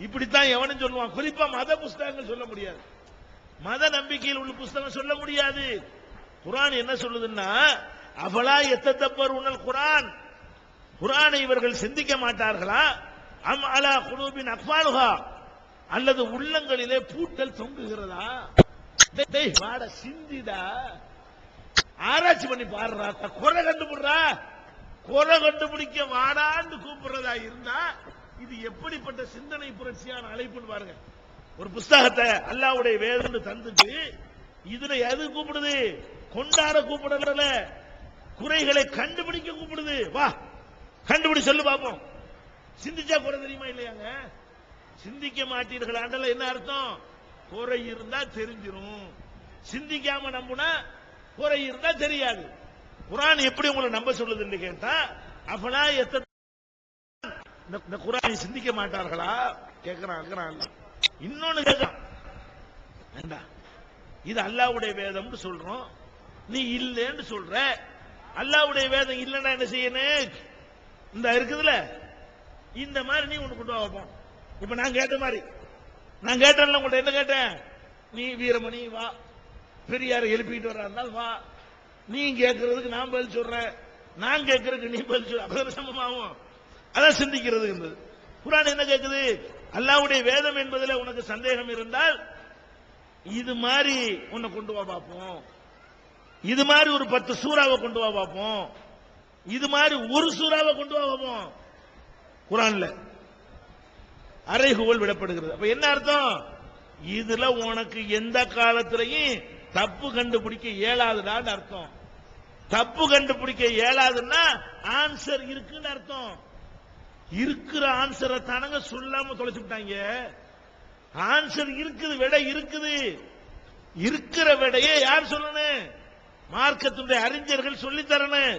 இப்படித்தான் எவனும் சொல்லுவான். குறிப்பா மத புஸ்தகங்கள் சொல்ல முடியாது. மத நம்பிக்கையில் உள்ள புஸ்தகம் சொல்ல முடியாது. குர்ஆன் என்ன சொல்லுதுன்னா, அஃபலா யத்ததப்பருனல் குர்ஆன், குர்ஆனை இவர்கள் சிந்திக்க மாட்டார்களா? அம் அலா குலூபின் அக்ஃபாலுஹா, அல்லது உள்ளங்களிலே பூட்டல் தொங்குகிறதா? டேய் வாட சிந்திடா, ஆராய்ச்சி பண்ணி பாருடா, குறை கண்டுபிடுறா. குறை கண்டுபிடிக்க வாடான்னு கூப்பிடுறதா இருந்தா இது எப்படிப்பட்ட சிந்தனை புரட்சியான அழைப்புன்னு பாருங்க. ஒரு புஸ்தகத்தை அல்லாஹ்வுடைய வேதம்னு தந்துட்டு இதுல எது கூப்பிடுது? கொண்டாட கூப்பிடல, குறைகளை கண்டுபிடிக்க கூப்பிடுது. வா கண்டுபிடி சொல்லு பாப்போம். சிந்திச்சா குறை தெரியுமா இல்லையாங்க? சிந்திக்க மாட்டீர்களாண்டல என்ன அர்த்தம்? குறை இருந்தா தெரிஞ்சிரும். சிந்திக்காம நம்புனா குறை இருந்தா தெரியாது. குர்ஆன் எப்படி உங்களை நம்ப சொல்லுதுன்னு கேட்டா, அஃபலா இந்த குர்ஆனை சிந்திக்க மாட்டார்களா கேட்கிறான். இன்னொன்னு கேட்கிறான், இது அல்லாஹ்வுடைய வேதம்னு சொல்றோம், நீ இல்லன்னு சொல்ற. அல்லாஹ்வுடைய வேதம் இல்லன்னா என்ன செய்யணும்? இந்த இருக்குதுல இந்த மாதிரி நீ ஒண்ணு கொண்டு வைப்போம். இப்ப நான் கேட்ட மாதிரி நான் கேட்டேன்ல, உங்கள்ட்ட என்ன கேட்டேன்? நீ வீரமணி வா, பெரியார் எழுப்பிட்டு வர்றா இருந்தால் வா, நீ கேட்கறதுக்கு நான் பதில் சொல்றேன், நான் கேட்கறதுக்கு நீ பதில் சொல்ற, அப்பதான் சமமாகும். அதான் சிந்திக்கிறது என்பது. குர்ஆன் என்ன கேட்குது? அல்லாஹ்வுடைய வேதம் என்பதில் உனக்கு சந்தேகம் இருந்தால் இது மாதிரி உன்னை கொண்டு வா பார்ப்போம், இது மாதிரி ஒரு 10 சூறாவை கொண்டு வா பார்ப்போம், இது மாதிரி ஒரு சூறாவை கொண்டு வா பார்ப்போம். குர்ஆன்ல அறைகூவல் விடப்படுகிறது. அப்ப என்ன அர்த்தம்? இதுல உனக்கு எந்த காலத்திலையும் தப்பு கண்டுபிடிக்க இயலாதுடான்னு அர்த்தம். தப்பு கண்டுபிடிக்க இயலாதுன்னா ஆன்சர் இருக்குன்னு அர்த்தம். இருக்கிற ஆன்சரை தானங்க சொல்லாம தொலைச்சு விட்டாங்க. ஆன்சர் இருக்குது, விடை இருக்குது. இருக்கிற விடையை யார் சொல்லணும்? மார்க்கத்துடைய அறிஞர்கள் சொல்லி தரணும்.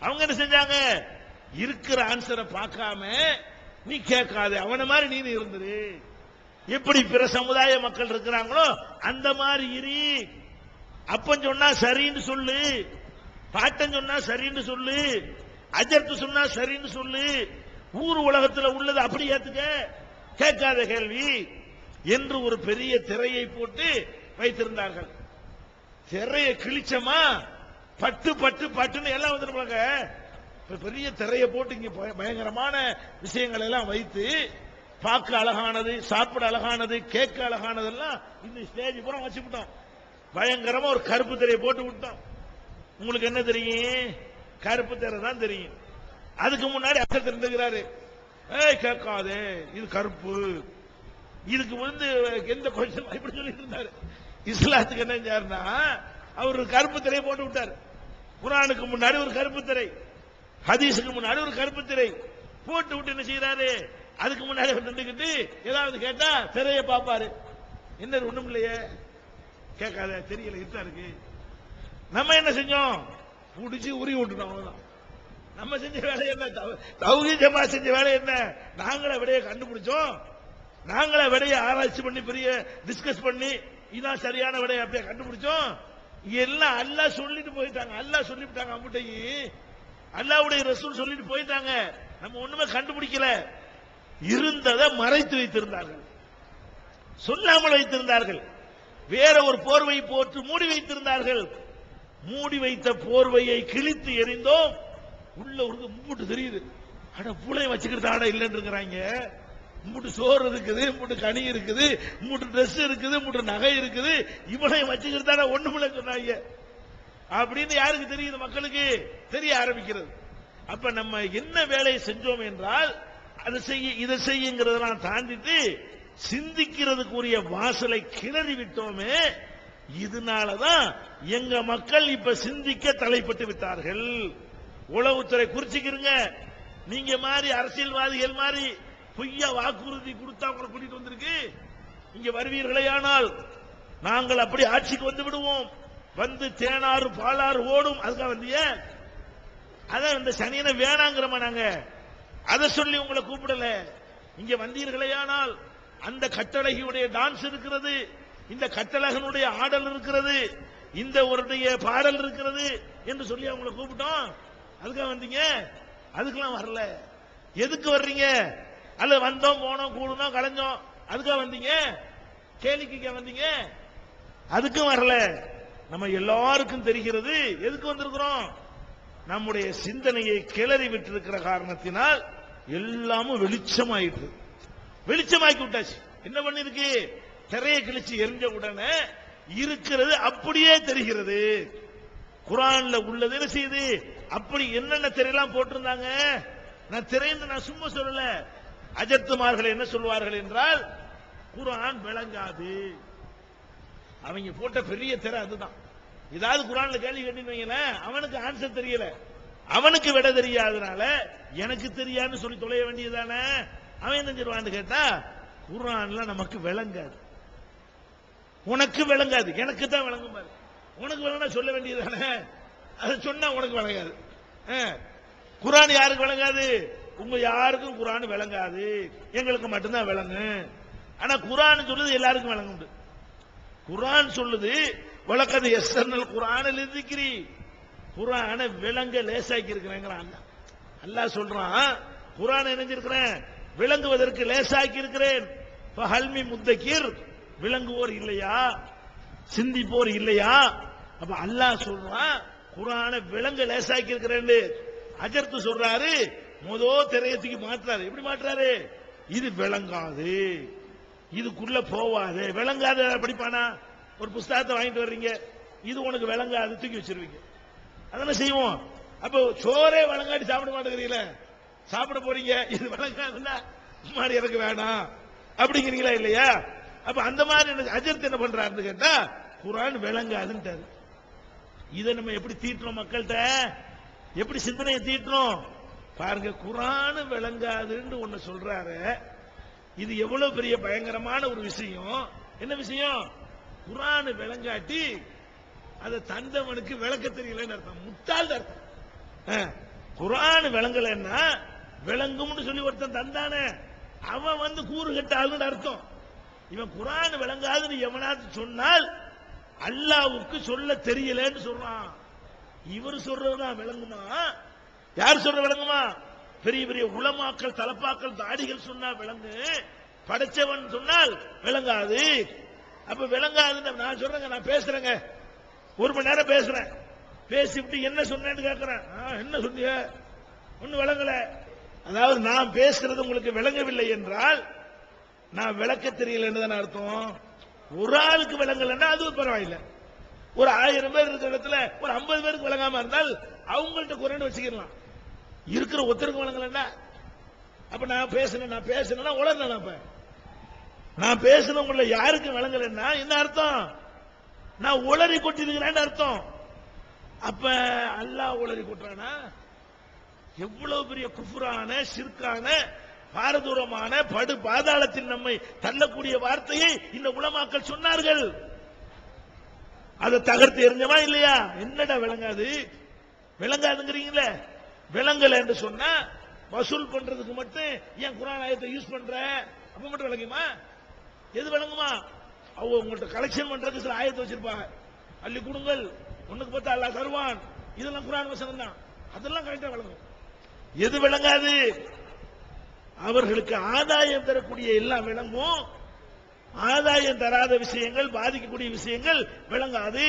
அவங்க என்ன செஞ்சாங்க? இருக்கிற ஆன்சரை பார்க்காம நீ கேட்காத, அவன மாதிரி நீ இருந்துரு. எப்படி பிற சமுதாய மக்கள் இருக்கிறாங்களோ அந்த மாதிரி இரு. அப்பன் சொன்னா சரின்னு சொல்லு, பாட்டன் சொன்னா சரின்னு சொல்லு, அஜர்த்து சொன்னா சரின்னு சொல்லு, ஊர் உலகத்தில் உள்ளது அப்படி ஏத்துக்க, கேட்காத கேள்வி என்று ஒரு பெரிய திரையை போட்டு வைத்திருந்தார்கள். திரையை கிழிச்சமா பட்டு பட்டு பட்டுன்னு எல்லாம் வந்துருப்பாங்க. பெரிய திரையை போட்டு இங்க பயங்கரமான விஷயங்கள் எல்லாம் வைத்து பார்க்க அழகானது, சாப்பிட அழகானது, கேட்க அழகானதெல்லாம் இந்த ஸ்டேஜ் பூரா வச்சுக்கிட்டோம். பயங்கரமா ஒரு கருப்பு திரையை போட்டு விட்டோம். உங்களுக்கு என்ன தெரியும்? கருப்பு திரை தான் தெரியும். அதுக்கு முன்னாடி அர்த்தம் இருந்துகிறாரு, ஏய் கேட்காதே இது கருப்பு. இதுக்கு வந்து எந்த கொஞ்சம் இப்படி சொல்லிட்டு இருந்தாரு. இஸ்லாத்துக்கு என்ன செஞ்சாருன்னா, அவர் கருப்பு திரையை போட்டு விட்டார். குர்ஆனுக்கு முன்னாடி ஒரு கருப்பு திரை, ஹதீஸுக்கு முன்னாடி ஒரு கருப்பு திரை போட்டு விட்டு என்ன செய்யறாரு? அதுக்கு முன்னாடி நின்றுக்கிட்டு ஏதாவது கேட்டா திரையை பார்ப்பாரு. என்ன ஒண்ணும் இல்லையே, கேட்காத, தெரியல, இருட்டா இருக்கு. நம்ம என்ன செஞ்சோம்? புடிச்சு உரி விட்டுட்டோம். அவ்வளவுதான். நம்ம செஞ்ச வேலை என்ன? தௌஹீத் ஜமாத் செஞ்ச வேலை என்ன? நாங்களே விடையை கண்டுபிடிச்சோம், நாங்களே விடையை ஆராய்ச்சி பண்ணி பெரிய டிஸ்கஸ் பண்ணி இதான் சரியான விடையை அப்படியே கண்டுபிடிச்சோம். எல்லாம் அல்லாஹ் சொல்லிட்டு போயிட்டாங்க. அல்லாஹ் சொல்லிவிட்டாங்க. அம்புட்டையும் அல்லாஹ்வுடைய ரசூல் சொல்லிட்டு போயிட்டாங்க. நம்ம ஒண்ணுமே கண்டுபிடிக்கல. இருந்ததை மறைத்து வைத்திருந்தார்கள், சொல்லாமல் வைத்திருந்தார்கள். வேற ஒரு போர்வை போட்டு மூடி வைத்திருந்தார்கள். மூடி வைத்த போர்வையை கிழித்து எறிந்தோம். உள்ள ஒரு முட்டு தெரியுது. அட பூளையை வச்சுக்கிட்டு ஆட இல்லைன்னுங்கிறாங்க. முட்டு சோறு இருக்குது, முட்டு கனி இருக்குது, முட்டு ட்ரெஸ் இருக்குது, முட்டு நகை இருக்குது, இவளையும் வச்சுக்கிட்டு தானே ஒண்ணுமில்ல சொன்னாங்க அப்படின்னு யாருக்கு தெரியுது? மக்களுக்கு தெரிய ஆரம்பிக்கிறது. அப்ப நம்ம என்ன வேலையை செஞ்சோம் என்றால், அதை செய்ய இதை செய்யுங்கிறதெல்லாம் தாண்டிட்டு சிந்திக்கிறதுக்குரிய வாசலை கிளறி விட்டோமே. இதனாலதான் எங்க மக்கள் இப்ப சிந்திக்க தலைப்பட்டு விட்டார்கள். உளவுத்துறை குறிச்சிக்கிறங்க. நீங்க மாதிரி அரசியல்வாதிகள் மாதிரி பொய்யா வாக்குறுதி கொடுத்தா உங்களை கூட்டிட்டு வந்திருக்கு. இங்க வருவீர்களேயானால் நாங்கள் அப்படி ஆட்சிக்கு வந்து விடுவோம், வந்து தேனாறு பாலாறு ஓடும். அதுக்காக வந்திய அதான் இந்த சனியனை வேணாங்கிறோமா நாங்க? அதை சொல்லி உங்களை கூப்பிடல. இங்க வந்தீர்களேயானால் அந்த கட்டழகியுடைய டான்ஸ் இருக்கிறது, இந்த கட்டழகனுடைய ஆடல் இருக்கிறது, இந்த ஒருடைய பாடல் இருக்கிறது என்று சொல்லி அவங்களை கூப்பிட்டோம். அதுக்காக வந்தீங்க? அதுக்கெல்லாம் வரல. எதுக்கு வர்றீங்க? அல்ல வந்தோம் போனோம் கூடணும் கலைஞ்சோம் அதுக்காக வந்தீங்க? கேளிக்கைக்கு வந்தீங்க? அதுக்கும் வரல. நம்ம எல்லாருக்கும் தெரிகிறது எதுக்கு வந்திருக்கிறோம். நம்முடைய சிந்தனையை கிளறி விட்டிருக்கிற காரணத்தினால் எல்லாமும் வெளிச்சமாயிட்டு, வெளிச்சமாக்கி விட்டாச்சு. என்ன பண்ணிருக்கு, திரையை கிழிச்சு எரிஞ்ச உடனே இருக்கிறது அப்படியே தெரிகிறது. குர்ஆன்ல உள்ளது என்ன செய்யுது, அப்படி என்னென்ன திரையெல்லாம் போட்டிருந்தாங்க. நான் திரைந்து நான் சும்மா சொல்லல. அஜத்துமார்கள் என்ன சொல்வார்கள் என்றால், குர்ஆன் விளங்காது. அவங்க போட்ட பெரிய திரை அதுதான். ஏதாவது குர்ஆன்ல கேள்வி கேட்டீங்கன்னா அவனுக்கு ஆன்சர் தெரியல, அவனுக்கு விட தெரியாதனால எனக்கு தெரியாதுன்னு சொல்லி தொலைய வேண்டியதானே. அவன் என்ன சொல்லுவான்னு கேட்டா, குர்ஆன்ல நமக்கு விளங்காது, உனக்கு விளங்காது, எனக்கு தான் விளங்கும் பாரு. உனக்கு விளங்கினா சொல்ல வேண்டியதானே, அதை சொன்னா உனக்கு விளங்காது. குர்ஆன் யாருக்கு விளங்காது, உங்க யாருக்கும் குர்ஆன் விளங்காது, எங்களுக்கு மட்டும்தான் விளங்கு. ஆனா குர்ஆன் சொல்லுது எல்லாருக்கும் விளங்கும். குர்ஆன் சொல்லுது வலக்கத் யஸ்ஸர்னல் குர்ஆன லிذிக்ரி, குர்ஆனை விளங்க லேசாக்கி இருக்கிறேங்கிறான் அல்லாஹ் சொல்றான். குர்ஆனை நினைஞ்சிருக்கிறேன், விளங்குவதற்கு லேசாக்கி இருக்கிறேன். ஃபஹல்மி முத்தகிர், விளங்குவோர் இல்லையா, சிந்திப்போர் இல்லையா. அப்ப அல்லாஹ் சொல்றான் குர்ஆனை விளங்க லேசாக்கி இருக்கிறேன். அஜர்த்து சொல்றாரு, முதோ திரையத்துக்கு மாற்றாரு. எப்படி மாற்றாரு, இது விளங்காது, இதுக்குள்ள போவாது. விளங்காத படிப்பானா, ஒரு புஸ்தகத்தை வாங்கிட்டு வர்றீங்க, இது உனக்கு விளங்காது, தூக்கி வச்சிருவீங்க. அதெல்லாம் செய்வோம். அப்போ சோறே விளங்காட்டி சாப்பிட மாட்டேங்கிறீங்களே, சாப்பிட போறீங்க, இது விளங்காதுன்னா மாதிரி எனக்கு வேணாம் அப்படிங்கிறீங்களா இல்லையா. அப்ப அந்த மாதிரி அஜர்த் என்ன பண்றாருன்னு கேட்டா, குர்ஆன் விளங்காதுன்ட்டாரு. இதை நம்ம எப்படி தீட்டுறோம் மக்கள்கிட்ட, எப்படி சிந்தனையை தீட்டுறோம் பாருங்க. குர்ஆன் விளங்காதுன்னு ஒண்ணு சொல்றாரு, இது எவ்வளவு பெரிய பயங்கரமான ஒரு விஷயம். என்ன விஷயம், குர்ஆன் விளங்காட்டி அதை தந்தவனுக்கு விளக்க தெரியலன்னு அர்த்தம், முட்டாள் அர்த்தம். குர்ஆன் விளங்கலன்னா விளங்கும்னு சொல்லி ஒருத்தன் தந்தானே அவன் வந்து கூறு கட்டாள்னு அர்த்தம். இவன் குர்ஆன் விளங்காதுன்னு எவனாவது சொன்னால் அல்லாஹ்வுக்கு சொல்ல தெரியலன்னு சொல்றான். இவர் சொல்றதுதான் விளங்குமா, யார் சொல்ற விளங்குமா, பெரிய பெரிய உலமாக்கள் தலப்பாக்கள் தாடிகள் சொன்னா விளங்கு, படைச்சவன் சொன்னால் விளங்காது. அப்ப விளங்காதுன்னு நான் சொல்றேங்க, நான் பேசுறேங்க, ஒரு மணி நேரம் பேசுறேன், பேசிவிட்டு என்ன சொன்னேன்னு கேட்கிறேன், என்ன சொன்னீங்க, ஒன்னும் விளங்கல. அதாவது நான் பேசுறது உங்களுக்கு விளங்கவில்லை என்றால் நான் விளக்க தெரியலன்னு தானே அர்த்தம். ஒரு ஆளுக்கு விளங்கலன்னா அது பரவாயில்லை. ஒரு 1000 பேர் இருக்கிற இடத்துல ஒரு 50 பேருக்கு விளங்காம இருந்தால் அவங்கள்ட்ட குறைன்னு வச்சுக்கலாம். இருக்கிற ஒருத்தருக்கு விளங்கலன்னா அப்ப நான் பேசுனா உளறேன். அப்ப நான் பேசுனவங்கள யாருக்கு விளங்கலன்னா என்ன அர்த்தம், நான் உளறி கொட்டிருக்கிறேன்னு அர்த்தம். அப்ப அல்லாஹ் உளறி கொட்டுறானா, எவ்வளவு பெரிய குஃப்ரான ஷிர்கான பாரதூரமான படு பாதாளத்தில் நம்மை தள்ளக்கூடிய வார்த்தையை இந்த உலமாக்கள் சொன்னார்கள். அதை தகர்த்து எறிஞ்சமா இல்லையா. என்னடா விளங்காது, விளங்காதுங்கிறீங்களே, விளங்கல என்று சொன்னா வசூல் பண்றதுக்கு மட்டும் ஏன் குர்ஆன் ஆயத்தை யூஸ் பண்ற, அப்ப மட்டும் விளங்குமா, எது விளங்குமா, அவங்க உங்கள்கிட்ட கலெக்ஷன் பண்றதுக்கு சில ஆயத்தை வச்சிருப்பாங்க, அள்ளி கொடுங்கள் ஒண்ணுக்கு பார்த்தா அல்லாஹ் தருவான், இதெல்லாம் குர்ஆன் வசனம் தான், அதெல்லாம் கரெக்டா விளங்கும். எது விளங்காது, அவர்களுக்கு ஆதாயம் தரக்கூடிய எல்லாம் விளங்கும், ஆதாயம் தராத விஷயங்கள் பாதிக்கக்கூடிய விஷயங்கள் விளங்காது.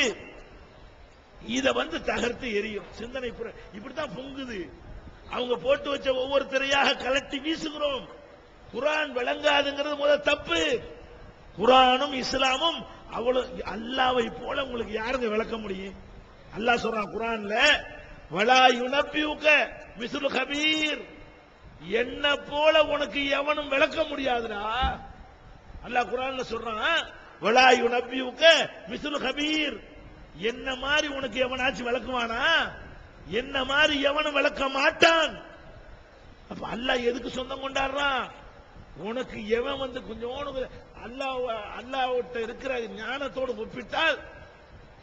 இத வந்து தகர்த்து எரியும் சிந்தனை. இப்படித்தான் பொங்குது. அவங்க போட்டு வச்ச ஒவ்வொரு திரையாக கலட்டி வீசுகிறோம். குர்ஆன் விளங்காதுங்கிறது முதல் தப்பு. குர்ஆனும் இஸ்லாமும் அவ்வளவு அல்லாஹ்வை போல உங்களுக்கு யாருங்க விளக்க முடியும். அல்லாஹ் சொல்றான் குர்ஆன்ல, வலா யுனபியுக மிஸ்லு கபீர், என்ன போல உனக்கு எவனும் விளக்க முடியாதுடா. அல்லாஹ் குர்ஆன்ல சொல்றான், வலா யுனபியுக மிஸ்லு கபீர், என்ன மாதிரி உனக்கு எவனாச்சும் விளக்குவானா, என்ன மாதிரி எவனும் விளக்க மாட்டான். அப்ப அல்லாஹ் எதுக்கு சொந்தம் கொண்டாடுறான், உனக்கு எவன் வந்து கொஞ்சோண்டு அல்லாஹ்விட்ட இருக்கிற ஞானத்தோடு ஒப்பிட்டால்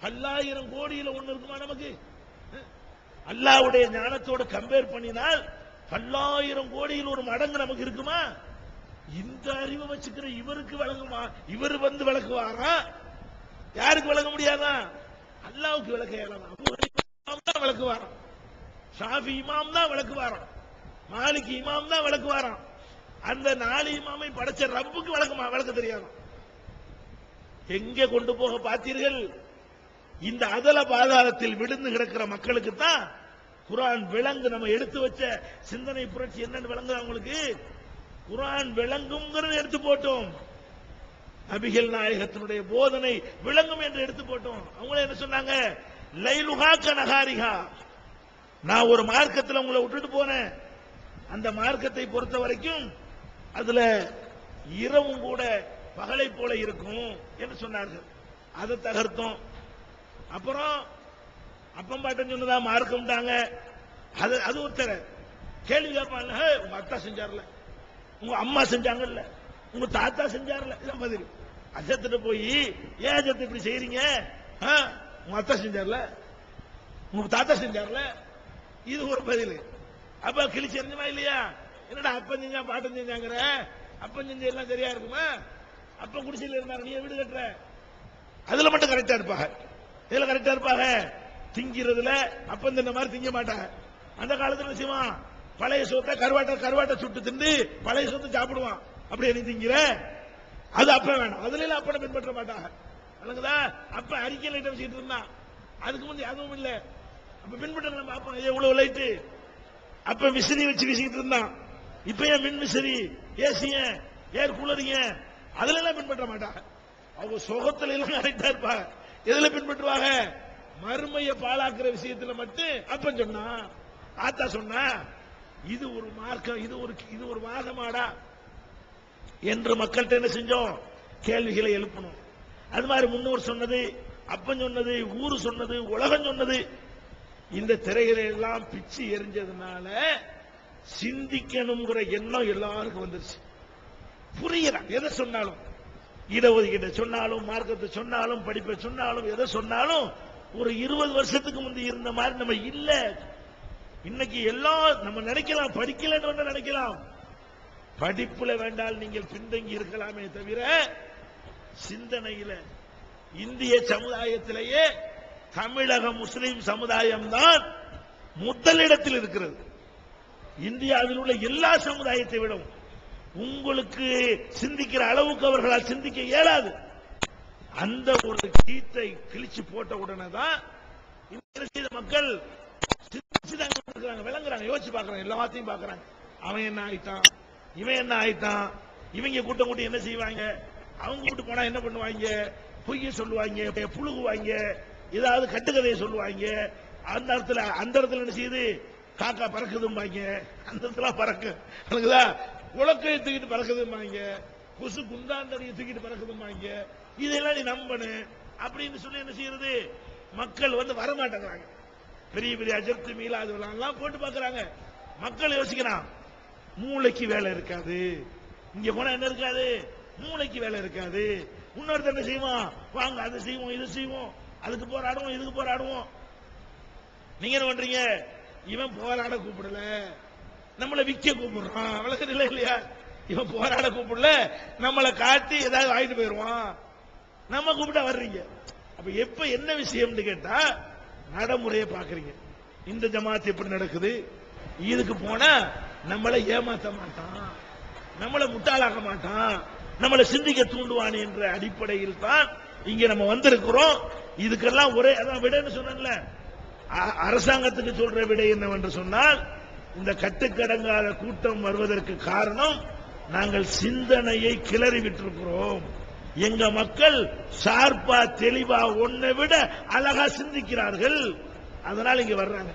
1000 கோடியில ஒண்ணு இருக்குமா நமக்கு, அல்லாஹ்வுடைய ஞானத்தோடு கம்பேர் பண்ணினால் 1000 கோடியில் ஒரு மடங்கு நமக்கு இருக்குமா. இந்த அறிவை வச்சுக்கிற இவருக்கு விளங்குமா, இவர் வந்து விளக்குவாரா, யாருக்கு விளங்க முடியாதா, அல்லாஹ்வுக்கு விளக்க இயலாமா. அபூ ஹனீஃபா தான் விளக்குவாராம், ஷாஃபி இமாம் தான் விளக்குவாராம், மாலிக் இமாம் தான் விளக்குவாராம். அந்த 4 இமாமை படைச்ச ரப்புக்கு விளக்க தெரியாது. எங்கே கொண்டு போக பார்த்தீர்கள்? இந்த அதல பாதாளத்தில் விழுந்து கிடக்கிற மக்களுக்கு தான் குர்ஆன் விளங்கு. நம்ம எடுத்து வச்ச சிந்தனை புரட்சி என்னன்னு விளங்குது அவங்களுக்கு? குர்ஆன் விளங்கும்ங்கிறது எடுத்து போட்டோம். நபிகள் நாயகத்தினுடைய போதனை விளங்கும் என்று எடுத்து போட்டோம். அவங்கள என்ன சொன்னாங்க? லைலுஹா கனஹாரிஹா. நான் ஒரு மார்க்கத்தில் உங்களை விட்டுட்டு போனேன். அந்த மார்க்கத்தை பொறுத்த வரைக்கும் அதுல இரவும் கூட பகலை போல இருக்கும் என்று சொன்னார்கள். அதை தகர்த்தோம். அப்புறம் அப்பம்பாட்டன் சொன்னதா மார்க்கம்ட்டாங்க. அது ஒருத்தர கேள்வி கேட்பாங்க. உங்க அத்தா செஞ்சார்ல, உங்க அம்மா செஞ்சாங்கல்ல, உங்க தாத்தா செஞ்சார்ல, இதான் பதில். அஜத்திட்ட போய் ஏன் அஜத்தை இப்படி செய்யறீங்க? உங்க அத்தா செஞ்சார்ல, உங்க தாத்தா செஞ்சார்ல, இது ஒரு பதில். அப்ப கிழிச்சு எறிஞ்சுமா இல்லையா? என்னடா அப்பன் செஞ்சா பாட்டன் செஞ்சாங்கிற? அப்பன் செஞ்ச எல்லாம் சரியா இருக்குமா? அப்ப குடிசையில் இருந்தாங்க, நீ வீடு கட்டுற. அதுல மட்டும் கரெக்டா இருப்பாங்க. இதுல கரெக்டா இருப்பாங்க. திங்கிறதுல அப்பன் தின்ன மாதிரி திங்க மாட்டாங்க. அந்த காலத்துல செய்வான், பழைய சோத்தை கருவாட்டை சுட்டு திண்டு பழைய சோத்தை சாப்பிடுவான். அப்படி நீ திங்கிற? அது அப்ப வேணும். அதுல எல்லாம் அப்பனை பின்பற்ற மாட்டாங்க. அதுக்குதா அப்ப அறிக்கையில் லைட் வச்சுட்டு இருந்தான். அதுக்கு முந்தைய அதுவும் இல்ல. அப்ப பின்பற்ற பாப்போம் எவ்வளவு லைட்டு. அப்ப விசிறி வச்சு வீசிக்கிட்டு இருந்தான். இப்ப ஏன் மின் விசிறி, ஏசிய, ஏர் கூலரிங்க, அதுல எல்லாம் பின்பற்ற மாட்டாங்க. அவங்க சுகத்துல எல்லாம் கரெக்டா இருப்பாங்க. எதுல பின்பற்றுவாங்க? மறுமையை பாழாக்குற விஷயத்துல மட்டும் அப்பன் சொன்னா, ஆத்தா சொன்னா, இது ஒரு மார்க்கம், இது ஒரு வாதமாடா என்று மக்கள்கிட்ட என்ன செஞ்சோம்? கேள்விகளை எழுப்பணும். அது மாதிரி முன்னோர் சொன்னது, அப்பன் சொன்னது, ஊரு சொன்னது, உலகம் சொன்னது, இந்த திரைகளை எல்லாம் பிச்சு எரிஞ்சதுனால சிந்திக்கணுங்கிற எண்ணம் எல்லாருக்கும் வந்துருச்சு. புரியுறாங்க. எதை சொன்னாலும், இடஒதுக்கீட்டை சொன்னாலும், மார்க்கத்தை சொன்னாலும், படிப்பை சொன்னாலும், எதை சொன்னாலும் ஒரு 20 வருஷத்துக்கு முந்தி இருந்த மாதிரி நம்ம இல்ல. இன்னைக்கு எல்லாம் நம்ம நினைக்கலாம், படிக்கலன்னு நினைக்கலாம். படிப்புல வேண்டால் நீங்கள் பின்தங்கி இருக்கலாமே தவிர சிந்தனையில இந்திய சமுதாயத்திலேயே தமிழக முஸ்லிம் சமுதாயம் தான் முதலிடத்தில் இருக்கிறது. இந்தியாவில் உள்ள எல்லா சமுதாயத்தை விடவும் உங்களுக்கு சிந்திக்கிற அளவுக்கு அவர்களால் சிந்திக்க இயலாது. அந்த ஒரு கீத்தை கிழிச்சு போட்ட உடனே தான் இந்த மக்கள் விளங்குறாங்க, யோசிச்சு பாக்குறாங்க, எல்லாத்தையும் பாக்குறாங்க. அவன் என்ன ஆயிட்டான், இவன் என்ன ஆயிட்டான், இவங்க கூட்டம் கூட்டி என்ன செய்வாங்க, அவங்க கூட்டு போனா என்ன பண்ணுவாங்க, பொய்ய சொல்லுவாங்க, புழுகுவாங்க, ஏதாவது கட்டுக்கதையை சொல்லுவாங்க. அந்த இடத்துல என்ன செய்யுது, காக்கா பறக்குதும்பாங்க, அந்த இடத்துல பறக்கு, உலக்கையை தூக்கிட்டு பறக்குதும்பாங்க, கொசு குந்தாந்தடியை தூக்கிட்டு பறக்குதும்பாங்க. இதெல்லாம் நீ நம்பனு அப்படின்னு சொல்லி என்ன செய்யறது, மக்கள் வரமாட்டேங்கிறாங்க. பெரிய பெரிய அஜர்த்து மீளாது எல்லாம் போட்டு பாக்குறாங்க. மக்கள் யோசிக்கிறான், மூளைக்கு வேலை இருக்காது, இங்க போனா என்ன இருக்காது, மூளைக்கு வேலை இருக்காது. இன்னொருத்த என்ன செய்வோம், வாங்க அதை செய்வோம், இது செய்வோம், அதுக்கு போராடுவோம், இதுக்கு போராடுவோம். நீங்க என்ன பண்றீங்க, இவன் போராட கூப்பிடல, நம்மளை விக்க கூப்பிடுறான். வழக்கு இல்லை இல்லையா? இவன் போராட கூப்பிடல, நம்மளை காட்டி ஏதாவது வாங்கிட்டு போயிருவான், நம்ம கூப்பிட்டா வர்றீங்க. அப்ப எப்ப என்ன விஷயம்னு கேட்டா நடைமுறையை பாக்குறீங்க. இந்த ஜமாத் எப்படி நடக்குது, இதுக்கு போனா நம்மளை ஏமாத்த மாட்டான், நம்மளை முட்டாளாக்க மாட்டான், நம்மளை சிந்திக்க தூண்டுவான் என்ற அடிப்படையில் தான் இங்க நம்ம வந்திருக்கிறோம். இதுக்கெல்லாம் ஒரே அதான் விடைன்னு சொன்னேன்ல, அரசாங்கத்துக்கு சொல்ற விடை என்னவென்று சொன்னால், இந்த கட்டுக்கடங்காத கூட்டம் வருவதற்கு காரணம் நாங்கள் சிந்தனையை கிளறி விட்டிருக்கிறோம். எங்க மக்கள் ஷார்ப்பா தெளிவா ஒன்னை விட அழகா சிந்திக்கிறார்கள், அதனால இங்க வர்றாங்க.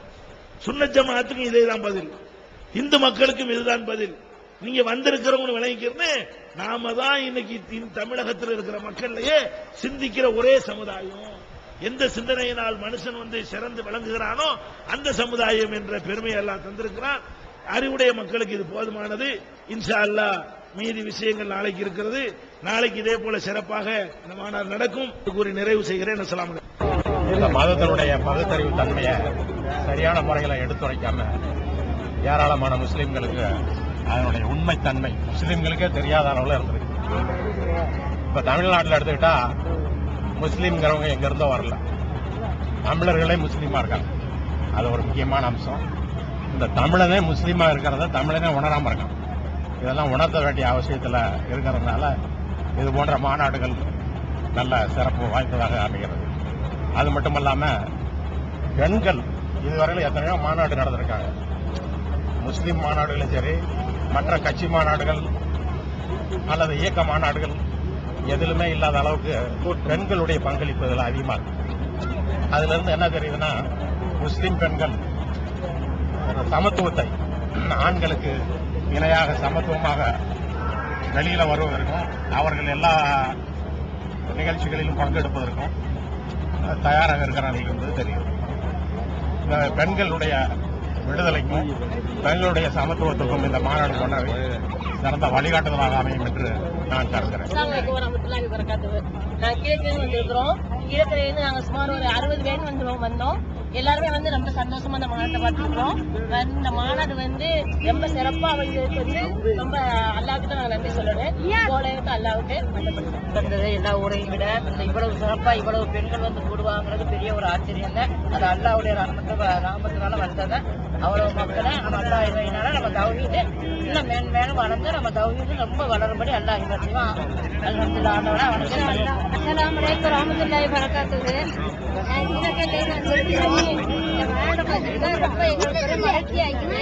சுன்னத் ஜமாஅத்துக்கும் இதேதான் பதில், இந்து மக்களுக்கும் இதுதான் பதில். நீங்க வந்திருக்கிறவங்க விளங்கிக்கிறேன்னு, நாம தான் இன்னைக்கு தமிழகத்தில் இருக்கிற மக்கள்லயே சிந்திக்கிற ஒரே சமுதாயம். எந்த சிந்தனையினால் மனுஷன் சிறந்து விளங்குகிறானோ அந்த சமுதாயம் என்ற பெருமை எல்லாம் தந்திருக்கிறான். அறிவுடைய மக்களுக்கு இது போதுமானது. இன்ஷா அல்லாஹ் மீதி விஷயங்கள் நாளைக்கு இருக்கிறது. நாளைக்கு இதே போல சிறப்பாக இந்த மாநாடு நடக்கும் கூறி நிறைவு செய்கிறேன். அஸ்ஸலாமு அலைக்கும். இந்த மதத்தினுடைய பகுத்தறிவு தன்மையை சரியான முறையில் எடுத்துரைக்காம ஏராளமான முஸ்லிம்களுக்கு அதனுடைய உண்மைத்தன்மை முஸ்லிம்களுக்கே தெரியாத அளவில் இருந்திருக்கு. இப்ப தமிழ்நாட்டில் எடுத்துக்கிட்டா முஸ்லீம்ங்கிறவங்க எங்க இருந்தோ வரல, தமிழர்களே முஸ்லீமா இருக்காங்க. அது ஒரு முக்கியமான அம்சம். இந்த தமிழனே முஸ்லீமா இருக்கிறத தமிழனே உணராம இருக்காங்க. இதெல்லாம் உணர்த்த வேண்டிய அவசியத்தில் இருக்கிறதுனால இது போன்ற மாநாடுகள் நல்ல சிறப்பு வாய்ந்ததாக அமைகிறது. அது மட்டுமல்லாம பெண்கள் இதுவரையில் எத்தனையோ மாநாடு நடந்திருக்காங்க. முஸ்லிம் மாநாடுகளும் சரி, மற்ற கட்சி மாநாடுகள் அல்லது இயக்க மாநாடுகள் எதிலுமே இல்லாத அளவுக்கு பெண்களுடைய பங்களிப்பு இதில் அதிகமாக இருக்கு. அதுல இருந்து என்ன தெரியுதுன்னா, முஸ்லிம் பெண்கள் சமத்துவத்தை ஆண்களுக்கு இணையாக சமத்துவமாக வெளியில வருவதற்கும் அவர்கள் எல்லா நிகழ்ச்சிகளிலும் பங்கெடுப்பதற்கும் தயாராக இருக்கிறார்கள் என்பது தெரியும். இந்த பெண்களுடைய விடுதலைக்கும் பெண்களுடைய சமத்துவத்துக்கும் இந்த மாநாடு கொண்டவை சிறந்த வழிகாட்டுதலாக அமையும் என்று நான் கருதுகிறேன். நான் கீழக்கிழங்கு வந்திருக்கிறோம். கீழக்கிழங்கு நாங்கள் சுமார் ஒரு 60 பேர் வந்தோம். எல்லாருமே ரொம்ப சந்தோஷமா இந்த மாநாட்டை பார்த்துருக்கோம். இந்த மாநாடு ரொம்ப சிறப்பா அவங்களுக்கு ரொம்ப அல்லாவுக்கு தான் நாங்கள் நன்றி சொல்லணும். கோடைக்கு அல்லாவுக்கு வந்தது. எல்லா ஊரையும் விட இவ்வளவு சிறப்பா இவ்வளவு பெண்கள் கூடுவாங்கிறது பெரிய ஒரு ஆச்சரியம் தான். அது அல்லாவுடைய ராமத்தினால வந்ததை அவ்வளவு மக்களை நம்ம அல்லா இவையினால நம்ம தௌஹீது இன்னும் மேலும் வளர்ந்து நம்ம தௌஹீது ரொம்ப வளரும்படி அல்லா இவற்றையும் அல்ஹம்துலில்லாஹ் ஆண்டவனா அஸ்ஸலாமு அலைக்கும் வரஹ்மத்துல்லாஹி வபரகாத்துஹு. ரொம்ப எங்களுக்கு மகிழ்ச்சி ஆகிடுது.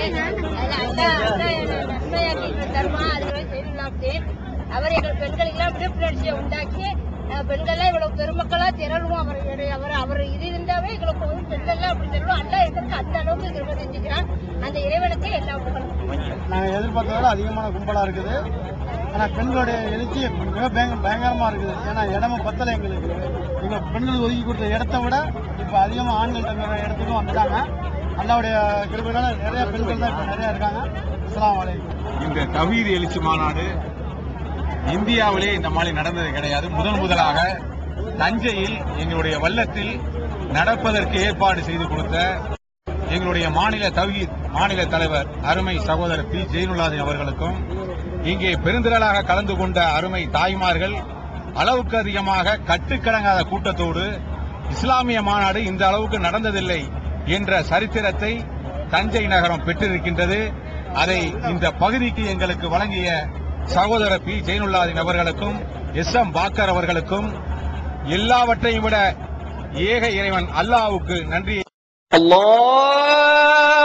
நன்மையாக்கி தருமா அது அவர் எங்கள் பெண்கள் எல்லாம் விழிப்புணர்ச்சியை உண்டாக்கி பெண்கள்லாம் இவ்வளவு பெருமக்களா திரளும். அவர் இது இருந்தாவே எங்களுக்கு பெண்கள்லாம் அப்படி திரளும். அல்லா எங்களுக்கு அந்த அளவுக்கு திரும்ப செஞ்சுக்கிறான். அந்த இறைவனுக்கு எல்லா நாங்கள் எதிர்பார்த்தத விட அதிகமான கும்பலா இருக்குது. ஆனா பெண்களுடைய எழுச்சி மிக பயங்கரமா இருக்குது. ஏன்னா இடமும் பத்தலை எங்களுக்கு. எங்க பெண்களுக்கு ஒதுக்கி கொடுத்த இடத்தை விட இப்ப அதிகமா ஆண்கள் தங்குற இடத்துக்கும் வந்துட்டாங்க. அல்லாவுடைய கிருபையினால நிறைய பெண்கள் தான் இப்ப நிறைய இருக்காங்க. அஸ்ஸலாமு அலைக்கும். இந்த தௌஹீத் எழுச்சி மாநாடு இந்தியாவிலே இந்த மாதிரி நடந்தது கிடையாது. முதலாக தஞ்சையில் எங்களுடைய வல்லத்தில் நடப்பதற்கு ஏற்பாடு செய்து கொடுத்த எங்களுடைய மாநில தௌஹீத் மாநில தலைவர் அருமை சகோதரர் பி ஜெயினுல்லாதீன் அவர்களுக்கும், இங்கே பெருந்திரளாக கலந்து கொண்ட அருமை தாய்மார்கள், அளவுக்கு அதிகமாக கட்டுக்கடங்காத கூட்டத்தோடு இஸ்லாமிய மாநாடு இந்த அளவுக்கு நடந்ததில்லை என்ற சரித்திரத்தை தஞ்சை நகரம் பெற்றிருக்கின்றது. அதை இந்த பகுதிக்கு எங்களுக்கு வழங்கிய சகோதரர் பி ஜெயினுல்லாதீன் அவர்களுக்கும் எஸ்.எம். பாக்கர் அவர்களுக்கும் எல்லாவற்றையும் விட ஏக இறைவன் அல்லாஹ்வுக்கு நன்றி. அல்லாஹ்